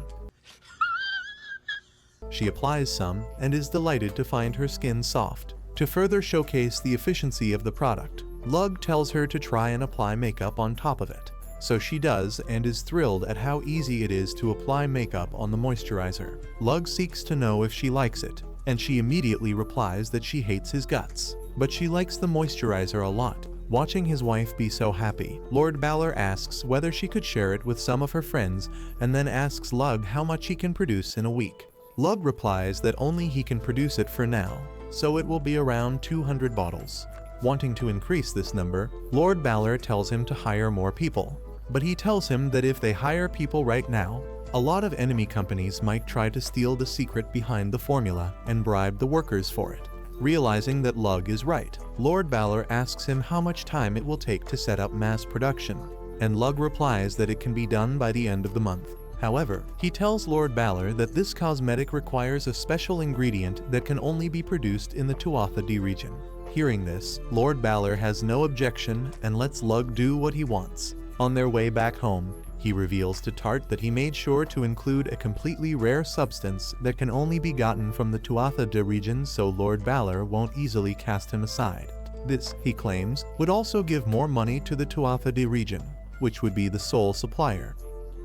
She applies some and is delighted to find her skin soft. To further showcase the efficiency of the product, Lug tells her to try and apply makeup on top of it. So she does and is thrilled at how easy it is to apply makeup on the moisturizer. Lug seeks to know if she likes it, and she immediately replies that she hates his guts. But she likes the moisturizer a lot. Watching his wife be so happy, Lord Balor asks whether she could share it with some of her friends and then asks Lug how much he can produce in a week. Lug replies that only he can produce it for now, so it will be around 200 bottles. Wanting to increase this number, Lord Balor tells him to hire more people. But he tells him that if they hire people right now, a lot of enemy companies might try to steal the secret behind the formula and bribe the workers for it. Realizing that Lug is right, Lord Balor asks him how much time it will take to set up mass production, and Lug replies that it can be done by the end of the month. However, he tells Lord Balor that this cosmetic requires a special ingredient that can only be produced in the Tuatha Dé region. Hearing this, Lord Balor has no objection and lets Lug do what he wants. On their way back home, he reveals to Tart that he made sure to include a completely rare substance that can only be gotten from the Tuatha Dé region so Lord Balor won't easily cast him aside. This, he claims, would also give more money to the Tuatha Dé region, which would be the sole supplier.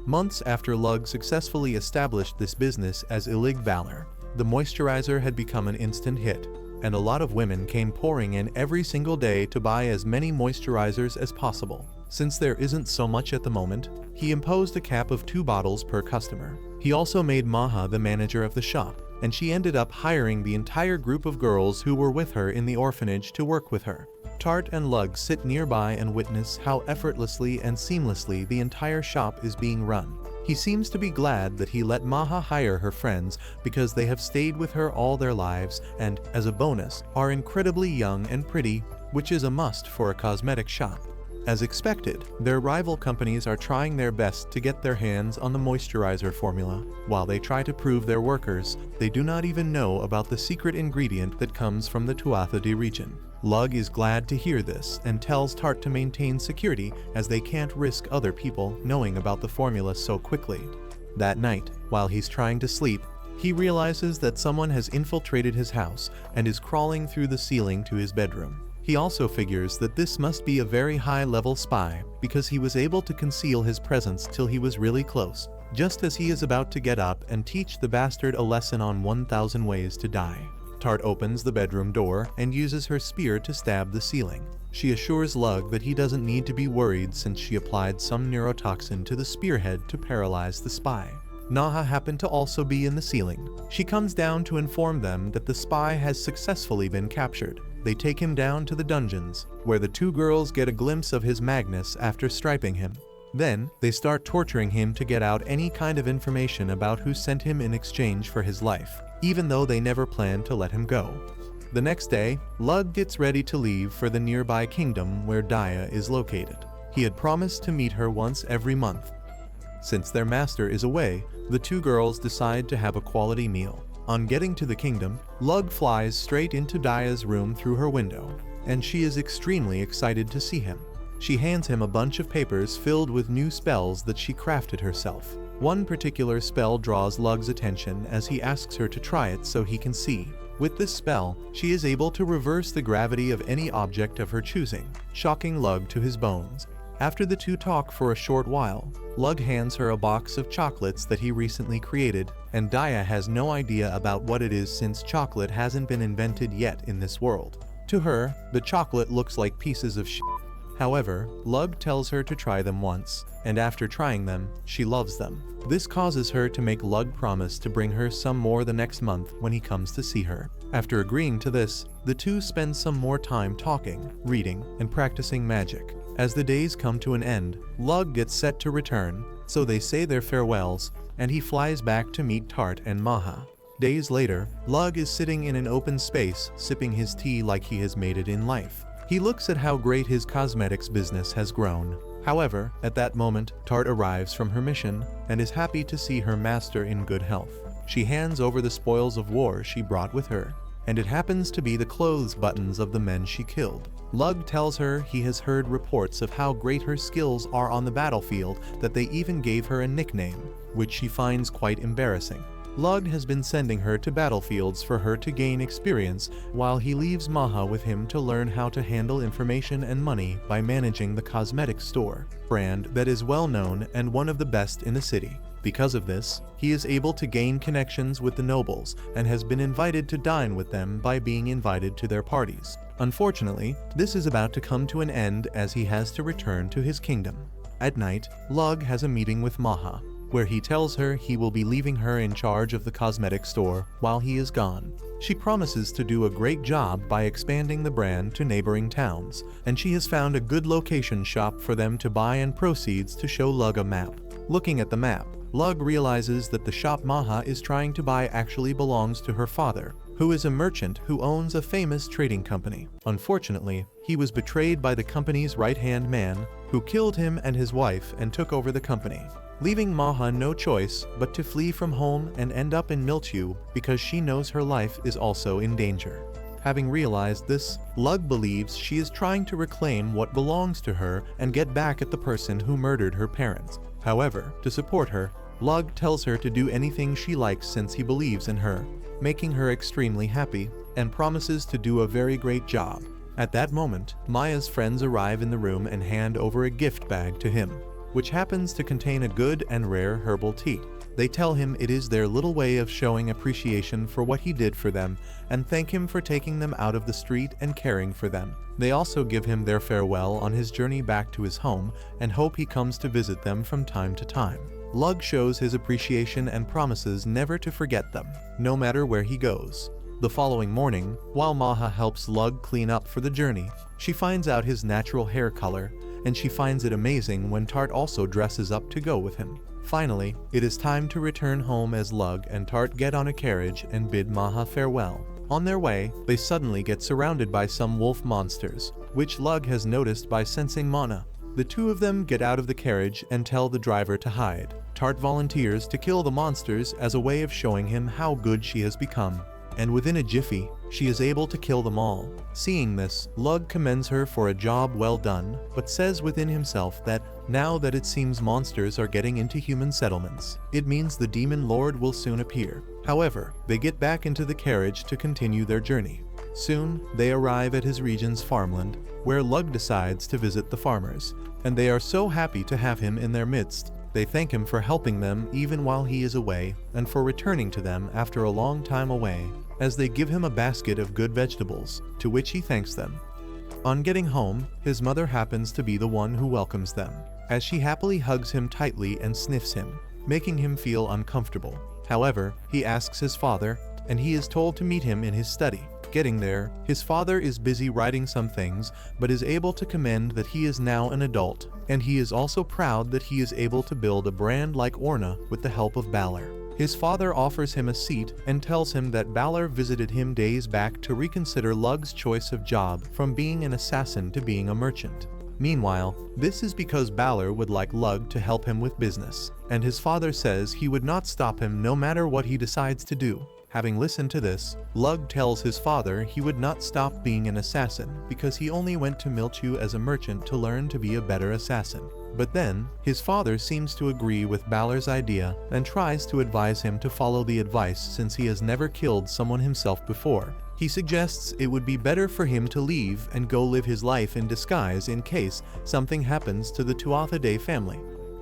Months after Lug successfully established this business as Illig Valor, the moisturizer had become an instant hit, and a lot of women came pouring in every single day to buy as many moisturizers as possible. Since there isn't so much at the moment, he imposed a cap of 2 bottles per customer. He also made Maha the manager of the shop, and she ended up hiring the entire group of girls who were with her in the orphanage to work with her. Tart and Lug sit nearby and witness how effortlessly and seamlessly the entire shop is being run. He seems to be glad that he let Maha hire her friends because they have stayed with her all their lives and, as a bonus, are incredibly young and pretty, which is a must for a cosmetic shop. As expected, their rival companies are trying their best to get their hands on the moisturizer formula. While they try to prove their workers, they do not even know about the secret ingredient that comes from the Tuatha region. Lug is glad to hear this and tells Tart to maintain security as they can't risk other people knowing about the formula so quickly. That night, while he's trying to sleep, he realizes that someone has infiltrated his house and is crawling through the ceiling to his bedroom. He also figures that this must be a very high-level spy because he was able to conceal his presence till he was really close, just as he is about to get up and teach the bastard a lesson on 1,000 ways to die. Tart opens the bedroom door and uses her spear to stab the ceiling. She assures Lug that he doesn't need to be worried since she applied some neurotoxin to the spearhead to paralyze the spy. Naha happened to also be in the ceiling. She comes down to inform them that the spy has successfully been captured. They take him down to the dungeons, where the 2 girls get a glimpse of his Magnus after striping him. Then, they start torturing him to get out any kind of information about who sent him in exchange for his life, even though they never planned to let him go. The next day, Lug gets ready to leave for the nearby kingdom where Daya is located. He had promised to meet her once every month. Since their master is away, the 2 girls decide to have a quality meal. On getting to the kingdom, Lug flies straight into Daya's room through her window, and she is extremely excited to see him. She hands him a bunch of papers filled with new spells that she crafted herself. One particular spell draws Lug's attention as he asks her to try it so he can see. With this spell, she is able to reverse the gravity of any object of her choosing, shocking Lug to his bones. After the 2 talk for a short while, Lug hands her a box of chocolates that he recently created, and Daya has no idea about what it is since chocolate hasn't been invented yet in this world. To her, the chocolate looks like pieces of shit. However, Lug tells her to try them once, and after trying them, she loves them. This causes her to make Lug promise to bring her some more the next month when he comes to see her. After agreeing to this, the 2 spend some more time talking, reading, and practicing magic. As the days come to an end, Lug gets set to return, so they say their farewells, and he flies back to meet Tart and Maha. Days later, Lug is sitting in an open space, sipping his tea like he has made it in life. He looks at how great his cosmetics business has grown. However, at that moment, Tart arrives from her mission and is happy to see her master in good health. She hands over the spoils of war she brought with her, and it happens to be the clothes buttons of the men she killed. Lug tells her he has heard reports of how great her skills are on the battlefield that they even gave her a nickname, which she finds quite embarrassing. Lug has been sending her to battlefields for her to gain experience, while he leaves Maha with him to learn how to handle information and money by managing the cosmetic store, brand that is well known and one of the best in the city. Because of this, he is able to gain connections with the nobles and has been invited to dine with them by being invited to their parties. Unfortunately, this is about to come to an end as he has to return to his kingdom. At night, Lug has a meeting with Maha, where he tells her he will be leaving her in charge of the cosmetic store while he is gone. She promises to do a great job by expanding the brand to neighboring towns, and she has found a good location shop for them to buy and proceeds to show Lug a map. Looking at the map, Lug realizes that the shop Maha is trying to buy actually belongs to her father, who is a merchant who owns a famous trading company. Unfortunately, he was betrayed by the company's right-hand man, who killed him and his wife and took over the company, leaving Maha no choice but to flee from home and end up in Mildew because she knows her life is also in danger. Having realized this, Lug believes she is trying to reclaim what belongs to her and get back at the person who murdered her parents. However, to support her, Lug tells her to do anything she likes since he believes in her, making her extremely happy, and promises to do a very great job. At that moment, Maya's friends arrive in the room and hand over a gift bag to him. which happens to contain a good and rare herbal tea. They tell him it is their little way of showing appreciation for what he did for them and thank him for taking them out of the street and caring for them. They also give him their farewell on his journey back to his home and hope he comes to visit them from time to time. Lug shows his appreciation and promises never to forget them, no matter where he goes. The following morning, while Maha helps Lug clean up for the journey, she finds out his natural hair color, and she finds it amazing when Tart also dresses up to go with him. Finally, it is time to return home as Lug and Tart get on a carriage and bid Maha farewell. On their way, they suddenly get surrounded by some wolf monsters, which Lug has noticed by sensing mana. The two of them get out of the carriage and tell the driver to hide. Tart volunteers to kill the monsters as a way of showing him how good she has become, and within a jiffy, she is able to kill them all. Seeing this, Lug commends her for a job well done, but says within himself that now that it seems monsters are getting into human settlements, it means the demon lord will soon appear. However, they get back into the carriage to continue their journey. Soon, they arrive at his region's farmland, where Lug decides to visit the farmers, and they are so happy to have him in their midst. They thank him for helping them even while he is away, and for returning to them after a long time away, as they give him a basket of good vegetables, to which he thanks them. On getting home, his mother happens to be the one who welcomes them, as she happily hugs him tightly and sniffs him, making him feel uncomfortable. However, he asks his father, and he is told to meet him in his study. Getting there, his father is busy writing some things, but is able to commend that he is now an adult, and he is also proud that he is able to build a brand like Orna with the help of Balor. His father offers him a seat and tells him that Balor visited him days back to reconsider Lug's choice of job from being an assassin to being a merchant. Meanwhile, this is because Balor would like Lug to help him with business, and his father says he would not stop him no matter what he decides to do. Having listened to this, Lug tells his father he would not stop being an assassin because he only went to Milchew as a merchant to learn to be a better assassin. But then, his father seems to agree with Balor's idea and tries to advise him to follow the advice since he has never killed someone himself before. He suggests it would be better for him to leave and go live his life in disguise in case something happens to the Tuatha Dé family.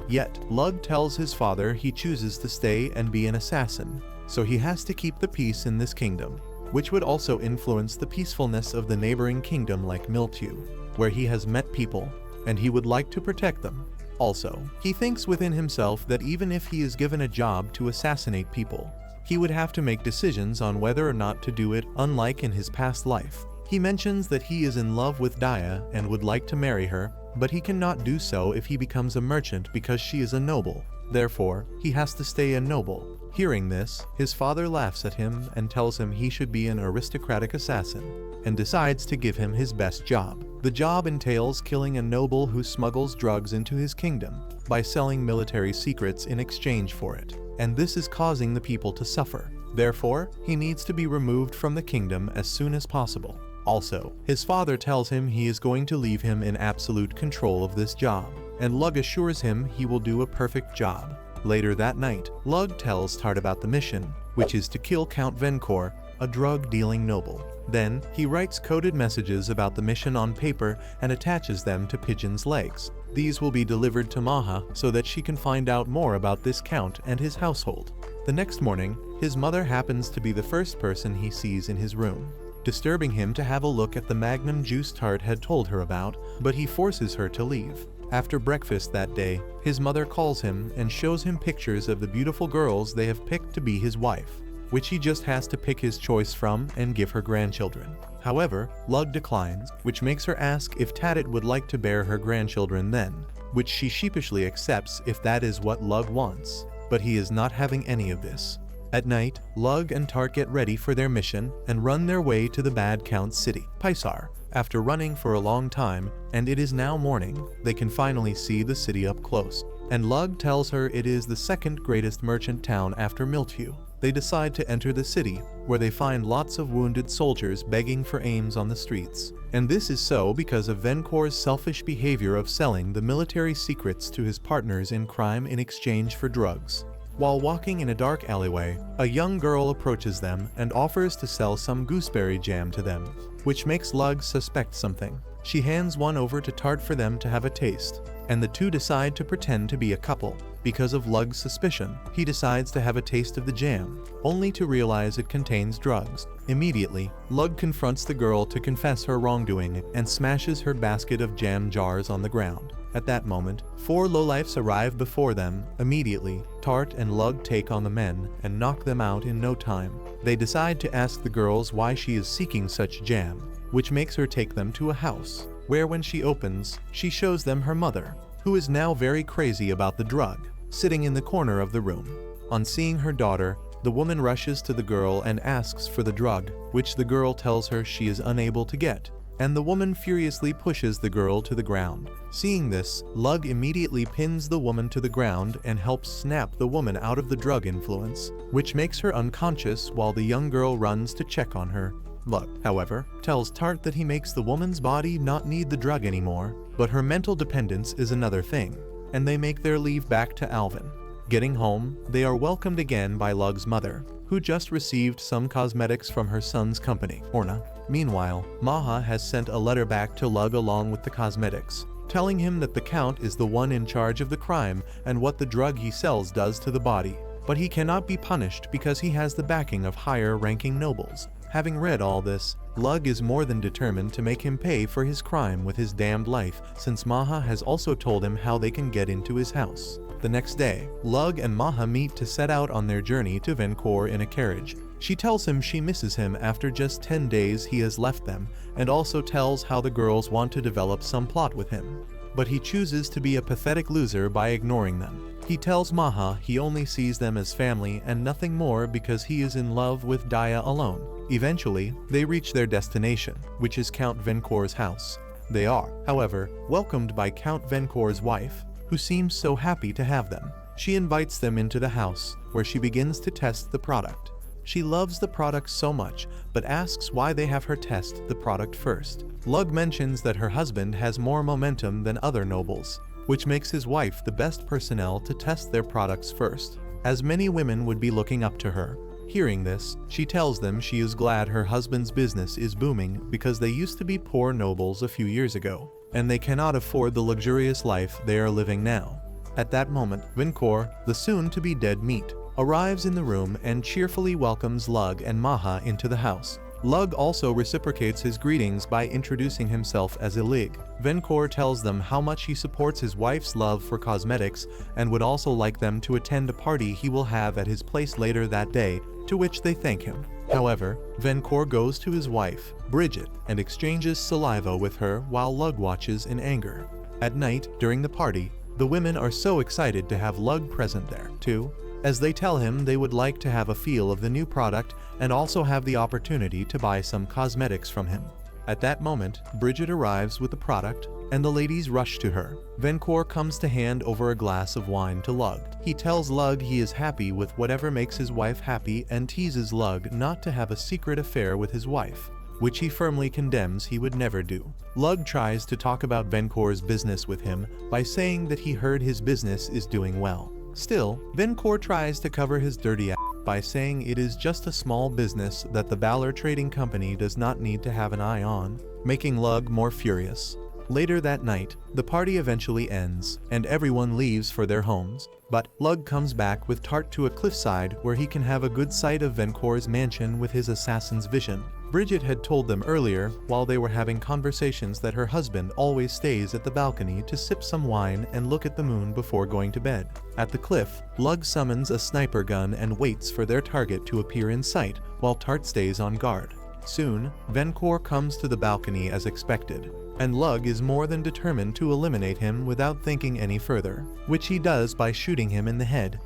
Yet, Lug tells his father he chooses to stay and be an assassin, so he has to keep the peace in this kingdom, which would also influence the peacefulness of the neighboring kingdom like Milchew, where he has met people, and he would like to protect them. Also, he thinks within himself that even if he is given a job to assassinate people, he would have to make decisions on whether or not to do it, unlike in his past life. He mentions that he is in love with Daya and would like to marry her, but he cannot do so if he becomes a merchant because she is a noble. Therefore, he has to stay a noble. Hearing this, his father laughs at him and tells him he should be an aristocratic assassin, and decides to give him his best job. The job entails killing a noble who smuggles drugs into his kingdom by selling military secrets in exchange for it, and this is causing the people to suffer. Therefore, he needs to be removed from the kingdom as soon as possible. Also, his father tells him he is going to leave him in absolute control of this job, and Lug assures him he will do a perfect job. Later that night, Lug tells Tart about the mission, which is to kill Count Venkor, a drug-dealing noble. Then, he writes coded messages about the mission on paper and attaches them to Pigeon's legs. These will be delivered to Maha so that she can find out more about this count and his household. The next morning, his mother happens to be the first person he sees in his room, disturbing him to have a look at the magnum juice Tart had told her about, but he forces her to leave. After breakfast that day, his mother calls him and shows him pictures of the beautiful girls they have picked to be his wife, which he just has to pick his choice from and give her grandchildren. However, Lug declines, which makes her ask if Tatit would like to bear her grandchildren then, which she sheepishly accepts if that is what Lug wants, but he is not having any of this. At night, Lug and Tart get ready for their mission and run their way to the Bad Count's city, Pisar. After running for a long time, and it is now morning, they can finally see the city up close, and Lug tells her it is the second greatest merchant town after Milchew. They decide to enter the city, where they find lots of wounded soldiers begging for aims on the streets. And this is so because of Venkor's selfish behavior of selling the military secrets to his partners in crime in exchange for drugs. While walking in a dark alleyway, a young girl approaches them and offers to sell some gooseberry jam to them, which makes Lug suspect something. She hands one over to Tart for them to have a taste, and the two decide to pretend to be a couple. Because of Lug's suspicion, he decides to have a taste of the jam, only to realize it contains drugs. Immediately, Lug confronts the girl to confess her wrongdoing and smashes her basket of jam jars on the ground. At that moment, 4 lowlifes arrive before them. Immediately, Tart and Lug take on the men and knock them out in no time. They decide to ask the girls why she is seeking such jam, which makes her take them to a house, where when she opens, she shows them her mother, who is now very crazy about the drug, sitting in the corner of the room. On seeing her daughter, the woman rushes to the girl and asks for the drug, which the girl tells her she is unable to get, and the woman furiously pushes the girl to the ground. Seeing this, Lug immediately pins the woman to the ground and helps snap the woman out of the drug influence, which makes her unconscious while the young girl runs to check on her. Lug, however, tells Tart that he makes the woman's body not need the drug anymore, but her mental dependence is another thing, and they make their leave back to Alvin. Getting home, they are welcomed again by Lug's mother, who just received some cosmetics from her son's company, Orna. Meanwhile, Maha has sent a letter back to Lug along with the cosmetics, telling him that the Count is the one in charge of the crime and what the drug he sells does to the body. But he cannot be punished because he has the backing of higher-ranking nobles. Having read all this, Lug is more than determined to make him pay for his crime with his damned life, since Maha has also told him how they can get into his house. The next day, Lug and Maha meet to set out on their journey to Vencor in a carriage. She tells him she misses him after just 10 days he has left them, and also tells how the girls want to develop some plot with him. But he chooses to be a pathetic loser by ignoring them. He tells Maha he only sees them as family and nothing more because he is in love with Daya alone. Eventually, they reach their destination, which is Count Vencor's house. They are, however, welcomed by Count Vencor's wife, who seems so happy to have them. She invites them into the house, where she begins to test the product. She loves the product so much, but asks why they have her test the product first. Lug mentions that her husband has more momentum than other nobles, which makes his wife the best personnel to test their products first, as many women would be looking up to her. Hearing this, she tells them she is glad her husband's business is booming because they used to be poor nobles a few years ago, and they cannot afford the luxurious life they are living now. At that moment, Vencor, the soon-to-be dead meat, arrives in the room and cheerfully welcomes Lug and Maha into the house. Lug also reciprocates his greetings by introducing himself as Ilig. Vencor tells them how much he supports his wife's love for cosmetics and would also like them to attend a party he will have at his place later that day, to which they thank him. However, Vencor goes to his wife, Bridget, and exchanges saliva with her while Lug watches in anger. At night, during the party, the women are so excited to have Lug present there, too, as they tell him they would like to have a feel of the new product and also have the opportunity to buy some cosmetics from him. At that moment, Bridget arrives with the product, and the ladies rush to her. Vencor comes to hand over a glass of wine to Lug. He tells Lug he is happy with whatever makes his wife happy and teases Lug not to have a secret affair with his wife, which he firmly condemns he would never do. Lug tries to talk about Vencor's business with him by saying that he heard his business is doing well. Still, Vencor tries to cover his dirty ass by saying it is just a small business that the Valor Trading Company does not need to have an eye on, making Lug more furious. Later that night, the party eventually ends, and everyone leaves for their homes. But Lug comes back with Tart to a cliffside where he can have a good sight of Vencor's mansion with his assassin's vision. Bridget had told them earlier, while they were having conversations, that her husband always stays at the balcony to sip some wine and look at the moon before going to bed. At the cliff, Lug summons a sniper gun and waits for their target to appear in sight, while Tart stays on guard. Soon, Vencor comes to the balcony as expected, and Lug is more than determined to eliminate him without thinking any further, which he does by shooting him in the head.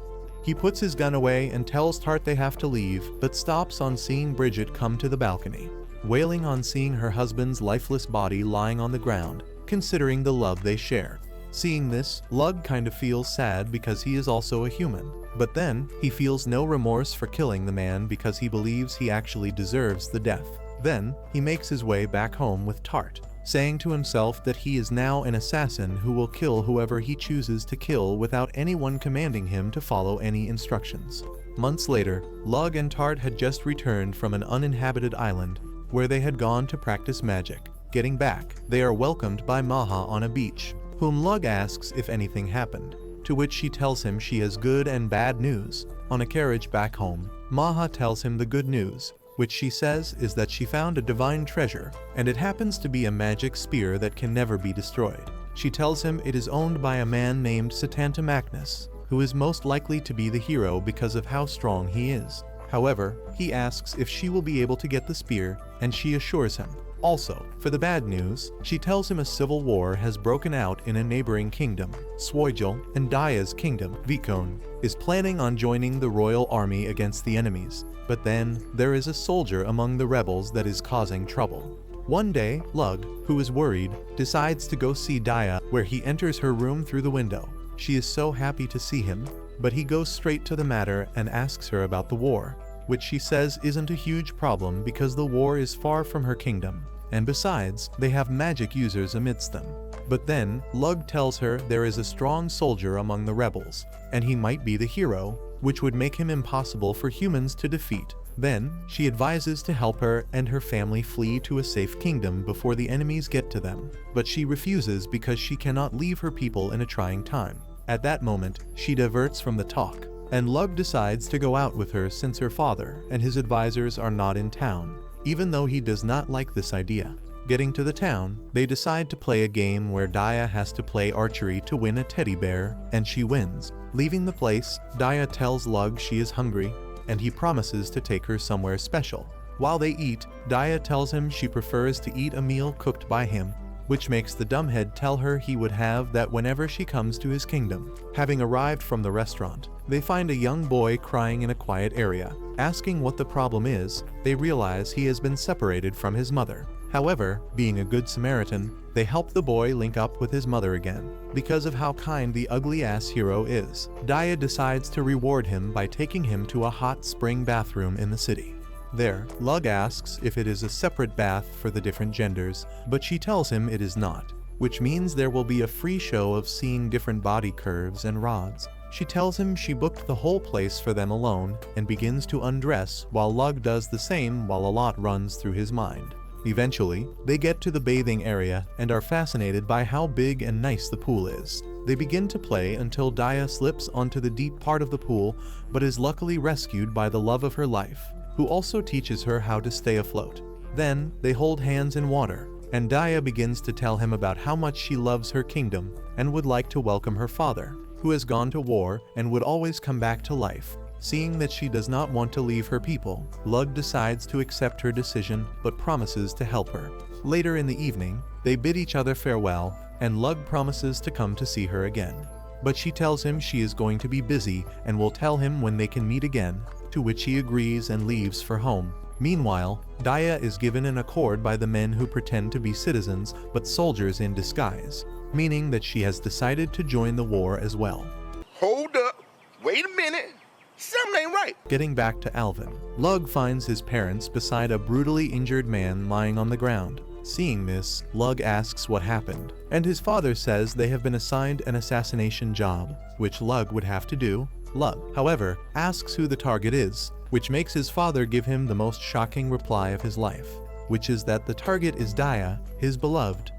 He puts his gun away and tells Tart they have to leave, but stops on seeing Bridget come to the balcony, wailing on seeing her husband's lifeless body lying on the ground, considering the love they share. Seeing this, Lug kind of feels sad because he is also a human, but then he feels no remorse for killing the man because he believes he actually deserves the death. Then, he makes his way back home with Tart, saying to himself that he is now an assassin who will kill whoever he chooses to kill without anyone commanding him to follow any instructions. Months later, Lug and Tart had just returned from an uninhabited island, where they had gone to practice magic. Getting back, they are welcomed by Maha on a beach, whom Lug asks if anything happened, to which she tells him she has good and bad news. On a carriage back home, Maha tells him the good news, which she says is that she found a divine treasure, and it happens to be a magic spear that can never be destroyed. She tells him it is owned by a man named Satanta Magnus, who is most likely to be the hero because of how strong he is. However, he asks if she will be able to get the spear, and she assures him. Also, for the bad news, she tells him a civil war has broken out in a neighboring kingdom. Swoigel, and Daya's kingdom, Vikon, is planning on joining the royal army against the enemies. But then, there is a soldier among the rebels that is causing trouble. One day, Lug, who is worried, decides to go see Daya, where he enters her room through the window. She is so happy to see him, but he goes straight to the matter and asks her about the war, which she says isn't a huge problem because the war is far from her kingdom, and besides, they have magic users amidst them. But then, Lug tells her there is a strong soldier among the rebels, and he might be the hero, which would make him impossible for humans to defeat. Then, she advises to help her and her family flee to a safe kingdom before the enemies get to them, but she refuses because she cannot leave her people in a trying time. At that moment, she diverts from the talk, and Lug decides to go out with her since her father and his advisors are not in town, even though he does not like this idea. Getting to the town, they decide to play a game where Daya has to play archery to win a teddy bear, and she wins. Leaving the place, Daya tells Lug she is hungry, and he promises to take her somewhere special. While they eat, Daya tells him she prefers to eat a meal cooked by him, which makes the dumbhead tell her he would have that whenever she comes to his kingdom. Having arrived from the restaurant, they find a young boy crying in a quiet area. Asking what the problem is, they realize he has been separated from his mother. However, being a good Samaritan, they help the boy link up with his mother again. Because of how kind the ugly-ass hero is, Daya decides to reward him by taking him to a hot spring bathroom in the city. There, Lug asks if it is a separate bath for the different genders, but she tells him it is not, which means there will be a free show of seeing different body curves and rods. She tells him she booked the whole place for them alone and begins to undress while Lug does the same while a lot runs through his mind. Eventually, they get to the bathing area and are fascinated by how big and nice the pool is. They begin to play until Daya slips onto the deep part of the pool but is luckily rescued by the love of her life, who also teaches her how to stay afloat. Then, they hold hands in water, and Daya begins to tell him about how much she loves her kingdom and would like to welcome her father, who has gone to war and would always come back to life. Seeing that she does not want to leave her people, Lug decides to accept her decision but promises to help her. Later in the evening, they bid each other farewell, and Lug promises to come to see her again. But she tells him she is going to be busy and will tell him when they can meet again, to which he agrees and leaves for home. Meanwhile, Daya is given an accord by the men who pretend to be citizens but soldiers in disguise, meaning that she has decided to join the war as well. Hold up. Wait a minute. Something ain't right. Getting back to Alvin, Lug finds his parents beside a brutally injured man lying on the ground. Seeing this, Lug asks what happened, and his father says they have been assigned an assassination job, which Lug would have to do. Lug, however, asks who the target is, which makes his father give him the most shocking reply of his life, which is that the target is Daya, his beloved.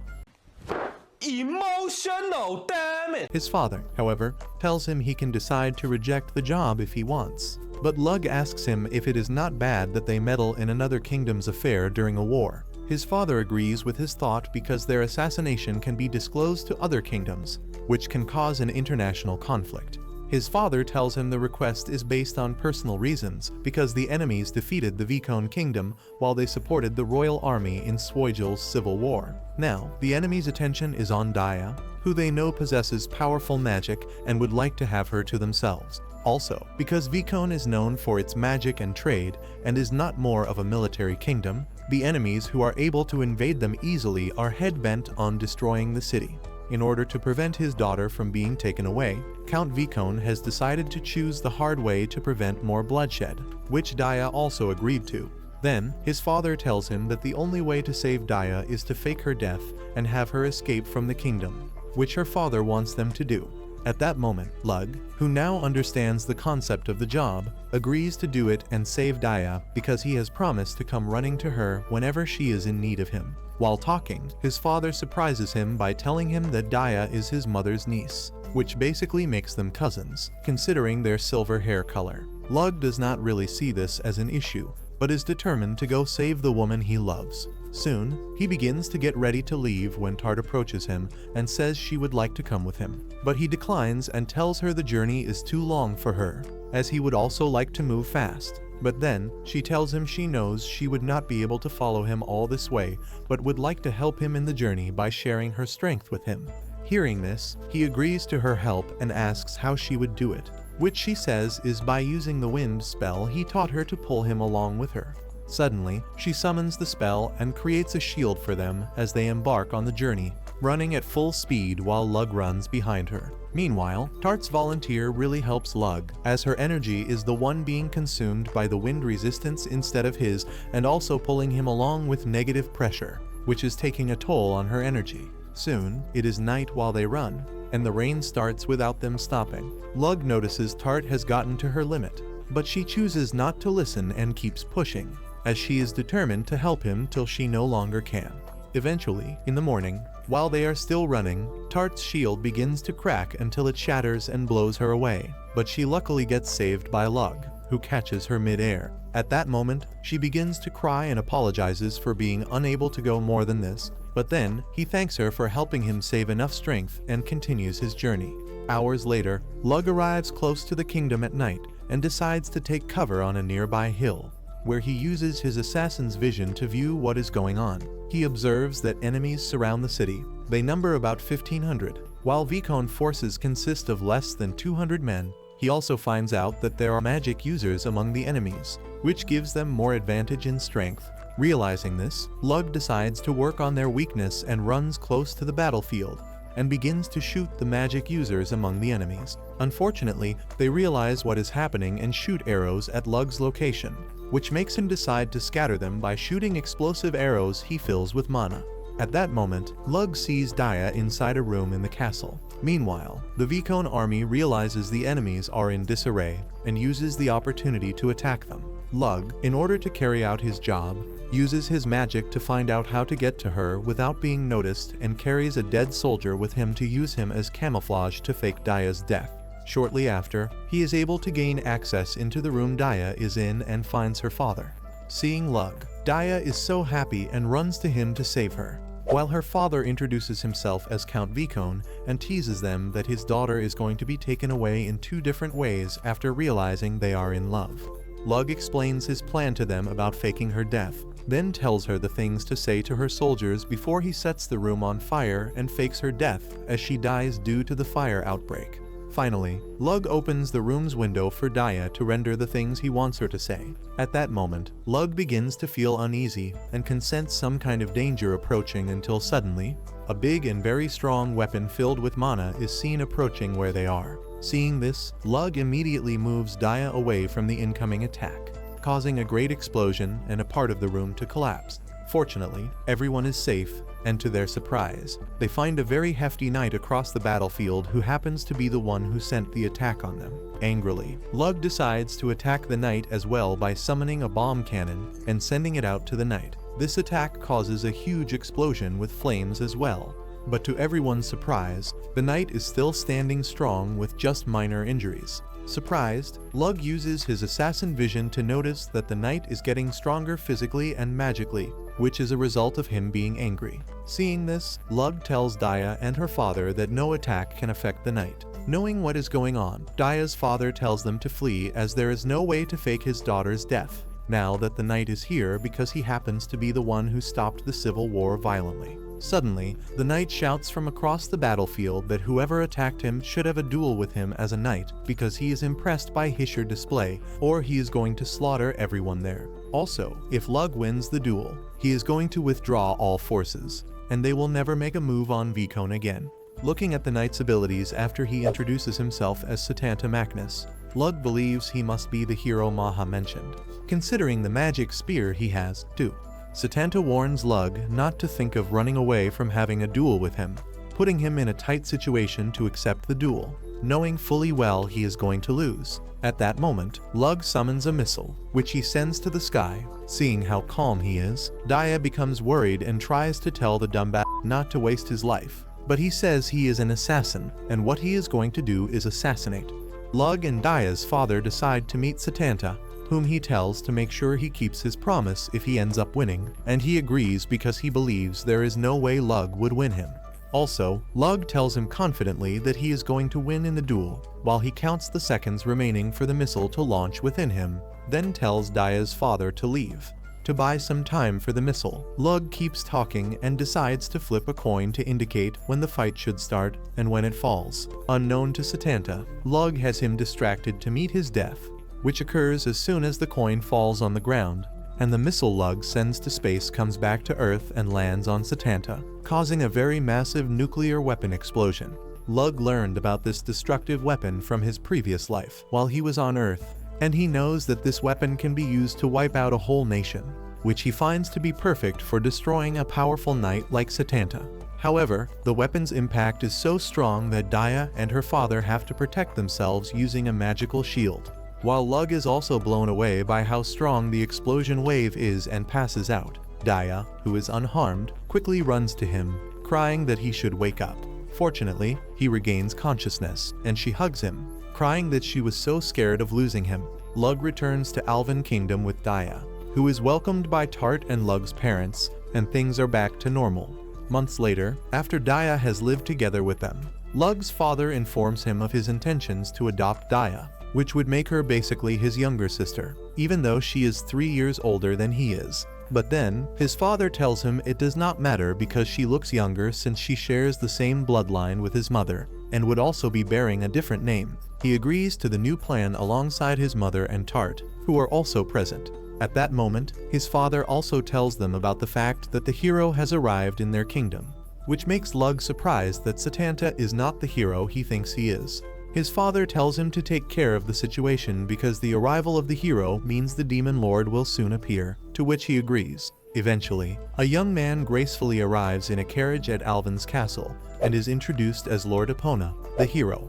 Emotional, damn it! His father, however, tells him he can decide to reject the job if he wants. But Lug asks him if it is not bad that they meddle in another kingdom's affair during a war. His father agrees with his thought because their assassination can be disclosed to other kingdoms, which can cause an international conflict. His father tells him the request is based on personal reasons because the enemies defeated the Vikon kingdom while they supported the royal army in Swoigel's civil war. Now, the enemy's attention is on Daya, who they know possesses powerful magic and would like to have her to themselves. Also, because Vikon is known for its magic and trade and is not more of a military kingdom, the enemies who are able to invade them easily are head-bent on destroying the city. In order to prevent his daughter from being taken away, Count Vikon has decided to choose the hard way to prevent more bloodshed, which Daya also agreed to. Then, his father tells him that the only way to save Daya is to fake her death and have her escape from the kingdom, which her father wants them to do. At that moment, Lug, who now understands the concept of the job, agrees to do it and save Daya because he has promised to come running to her whenever she is in need of him. While talking, his father surprises him by telling him that Daya is his mother's niece, which basically makes them cousins, considering their silver hair color. Lug does not really see this as an issue, but is determined to go save the woman he loves. Soon, he begins to get ready to leave when Tart approaches him and says she would like to come with him. But he declines and tells her the journey is too long for her, as he would also like to move fast. But then, she tells him she knows she would not be able to follow him all this way, but would like to help him in the journey by sharing her strength with him. Hearing this, he agrees to her help and asks how she would do it, which she says is by using the wind spell he taught her to pull him along with her. Suddenly, she summons the spell and creates a shield for them as they embark on the journey, running at full speed while Lug runs behind her. Meanwhile, Tart's volunteer really helps Lug, as her energy is the one being consumed by the wind resistance instead of his, and also pulling him along with negative pressure, which is taking a toll on her energy. Soon, it is night while they run, and the rain starts without them stopping. Lug notices Tart has gotten to her limit, but she chooses not to listen and keeps pushing, as she is determined to help him till she no longer can. Eventually, in the morning, while they are still running, Tart's shield begins to crack until it shatters and blows her away, but she luckily gets saved by Lug, who catches her mid-air. At that moment, she begins to cry and apologizes for being unable to go more than this, but then, he thanks her for helping him save enough strength and continues his journey. Hours later, Lug arrives close to the kingdom at night and decides to take cover on a nearby hill, where he uses his assassin's vision to view what is going on. He observes that enemies surround the city. They number about 1,500, while Vicon forces consist of less than 200 men. He also finds out that there are magic users among the enemies, which gives them more advantage in strength. Realizing this, Lug decides to work on their weakness and runs close to the battlefield, and begins to shoot the magic users among the enemies. Unfortunately, they realize what is happening and shoot arrows at Lug's location, which makes him decide to scatter them by shooting explosive arrows he fills with mana. At that moment, Lug sees Daya inside a room in the castle. Meanwhile, the Vicon army realizes the enemies are in disarray and uses the opportunity to attack them. Lug, in order to carry out his job, uses his magic to find out how to get to her without being noticed and carries a dead soldier with him to use him as camouflage to fake Daya's death. Shortly after, he is able to gain access into the room Daya is in and finds her father. Seeing Lug, Daya is so happy and runs to him to save her, while her father introduces himself as Count Vicon and teases them that his daughter is going to be taken away in 2 different ways after realizing they are in love. Lug explains his plan to them about faking her death, then tells her the things to say to her soldiers before he sets the room on fire and fakes her death as she dies due to the fire outbreak. Finally, Lug opens the room's window for Daya to render the things he wants her to say. At that moment, Lug begins to feel uneasy and can sense some kind of danger approaching until suddenly, a big and very strong weapon filled with mana is seen approaching where they are. Seeing this, Lug immediately moves Daya away from the incoming attack, causing a great explosion and a part of the room to collapse. Fortunately, everyone is safe, and to their surprise, they find a very hefty knight across the battlefield who happens to be the one who sent the attack on them. Angrily, Lug decides to attack the knight as well by summoning a bomb cannon and sending it out to the knight. This attack causes a huge explosion with flames as well. But to everyone's surprise, the knight is still standing strong with just minor injuries. Surprised, Lug uses his assassin vision to notice that the knight is getting stronger physically and magically, which is a result of him being angry. Seeing this, Lug tells Daya and her father that no attack can affect the knight. Knowing what is going on, Daya's father tells them to flee as there is no way to fake his daughter's death, now that the knight is here because he happens to be the one who stopped the civil war violently. Suddenly, the knight shouts from across the battlefield that whoever attacked him should have a duel with him as a knight because he is impressed by his display, or he is going to slaughter everyone there. Also, if Lug wins the duel, he is going to withdraw all forces, and they will never make a move on Vicon again. Looking at the knight's abilities after he introduces himself as Satanta Magnus, Lug believes he must be the hero Maha mentioned, considering the magic spear he has, too. Satanta warns Lug not to think of running away from having a duel with him, putting him in a tight situation to accept the duel. knowing fully well he is going to lose. At that moment, Lug summons a missile, which he sends to the sky. Seeing how calm he is, Daya becomes worried and tries to tell the dumb not to waste his life. But he says he is an assassin, and what he is going to do is assassinate. Lug and Daya's father decide to meet Satanta, whom he tells to make sure he keeps his promise if he ends up winning, and he agrees because he believes there is no way Lug would win him. Also, Lug tells him confidently that he is going to win in the duel, while he counts the seconds remaining for the missile to launch within him, then tells Daya's father to leave. To buy some time for the missile, Lug keeps talking and decides to flip a coin to indicate when the fight should start and when it falls. Unknown to Satanta, Lug has him distracted to meet his death, which occurs as soon as the coin falls on the ground, and the missile Lug sends to space comes back to Earth and lands on Satanta, causing a very massive nuclear weapon explosion. Lug learned about this destructive weapon from his previous life while he was on Earth, and he knows that this weapon can be used to wipe out a whole nation, which he finds to be perfect for destroying a powerful knight like Satanta. However, the weapon's impact is so strong that Daya and her father have to protect themselves using a magical shield. While Lug is also blown away by how strong the explosion wave is and passes out, Daya, who is unharmed, quickly runs to him, crying that he should wake up. Fortunately, he regains consciousness, and she hugs him, crying that she was so scared of losing him. Lug returns to Alvin Kingdom with Daya, who is welcomed by Tart and Lug's parents, and things are back to normal. Months later, after Daya has lived together with them, Lug's father informs him of his intentions to adopt Daya, which would make her basically his younger sister, even though she is 3 years older than he is. But then, his father tells him it does not matter because she looks younger since she shares the same bloodline with his mother, and would also be bearing a different name. He agrees to the new plan alongside his mother and Tart, who are also present. At that moment, his father also tells them about the fact that the hero has arrived in their kingdom, which makes Lug surprised that Satanta is not the hero he thinks he is. His father tells him to take care of the situation because the arrival of the hero means the demon lord will soon appear, to which he agrees. Eventually, a young man gracefully arrives in a carriage at Alvin's castle and is introduced as Lord Epona, the hero.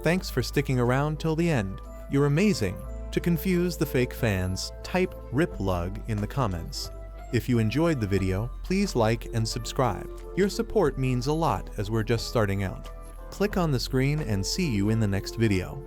Thanks for sticking around till the end. You're amazing. To confuse the fake fans, type RIP Lug in the comments. If you enjoyed the video, please like and subscribe. Your support means a lot as we're just starting out. Click on the screen and see you in the next video.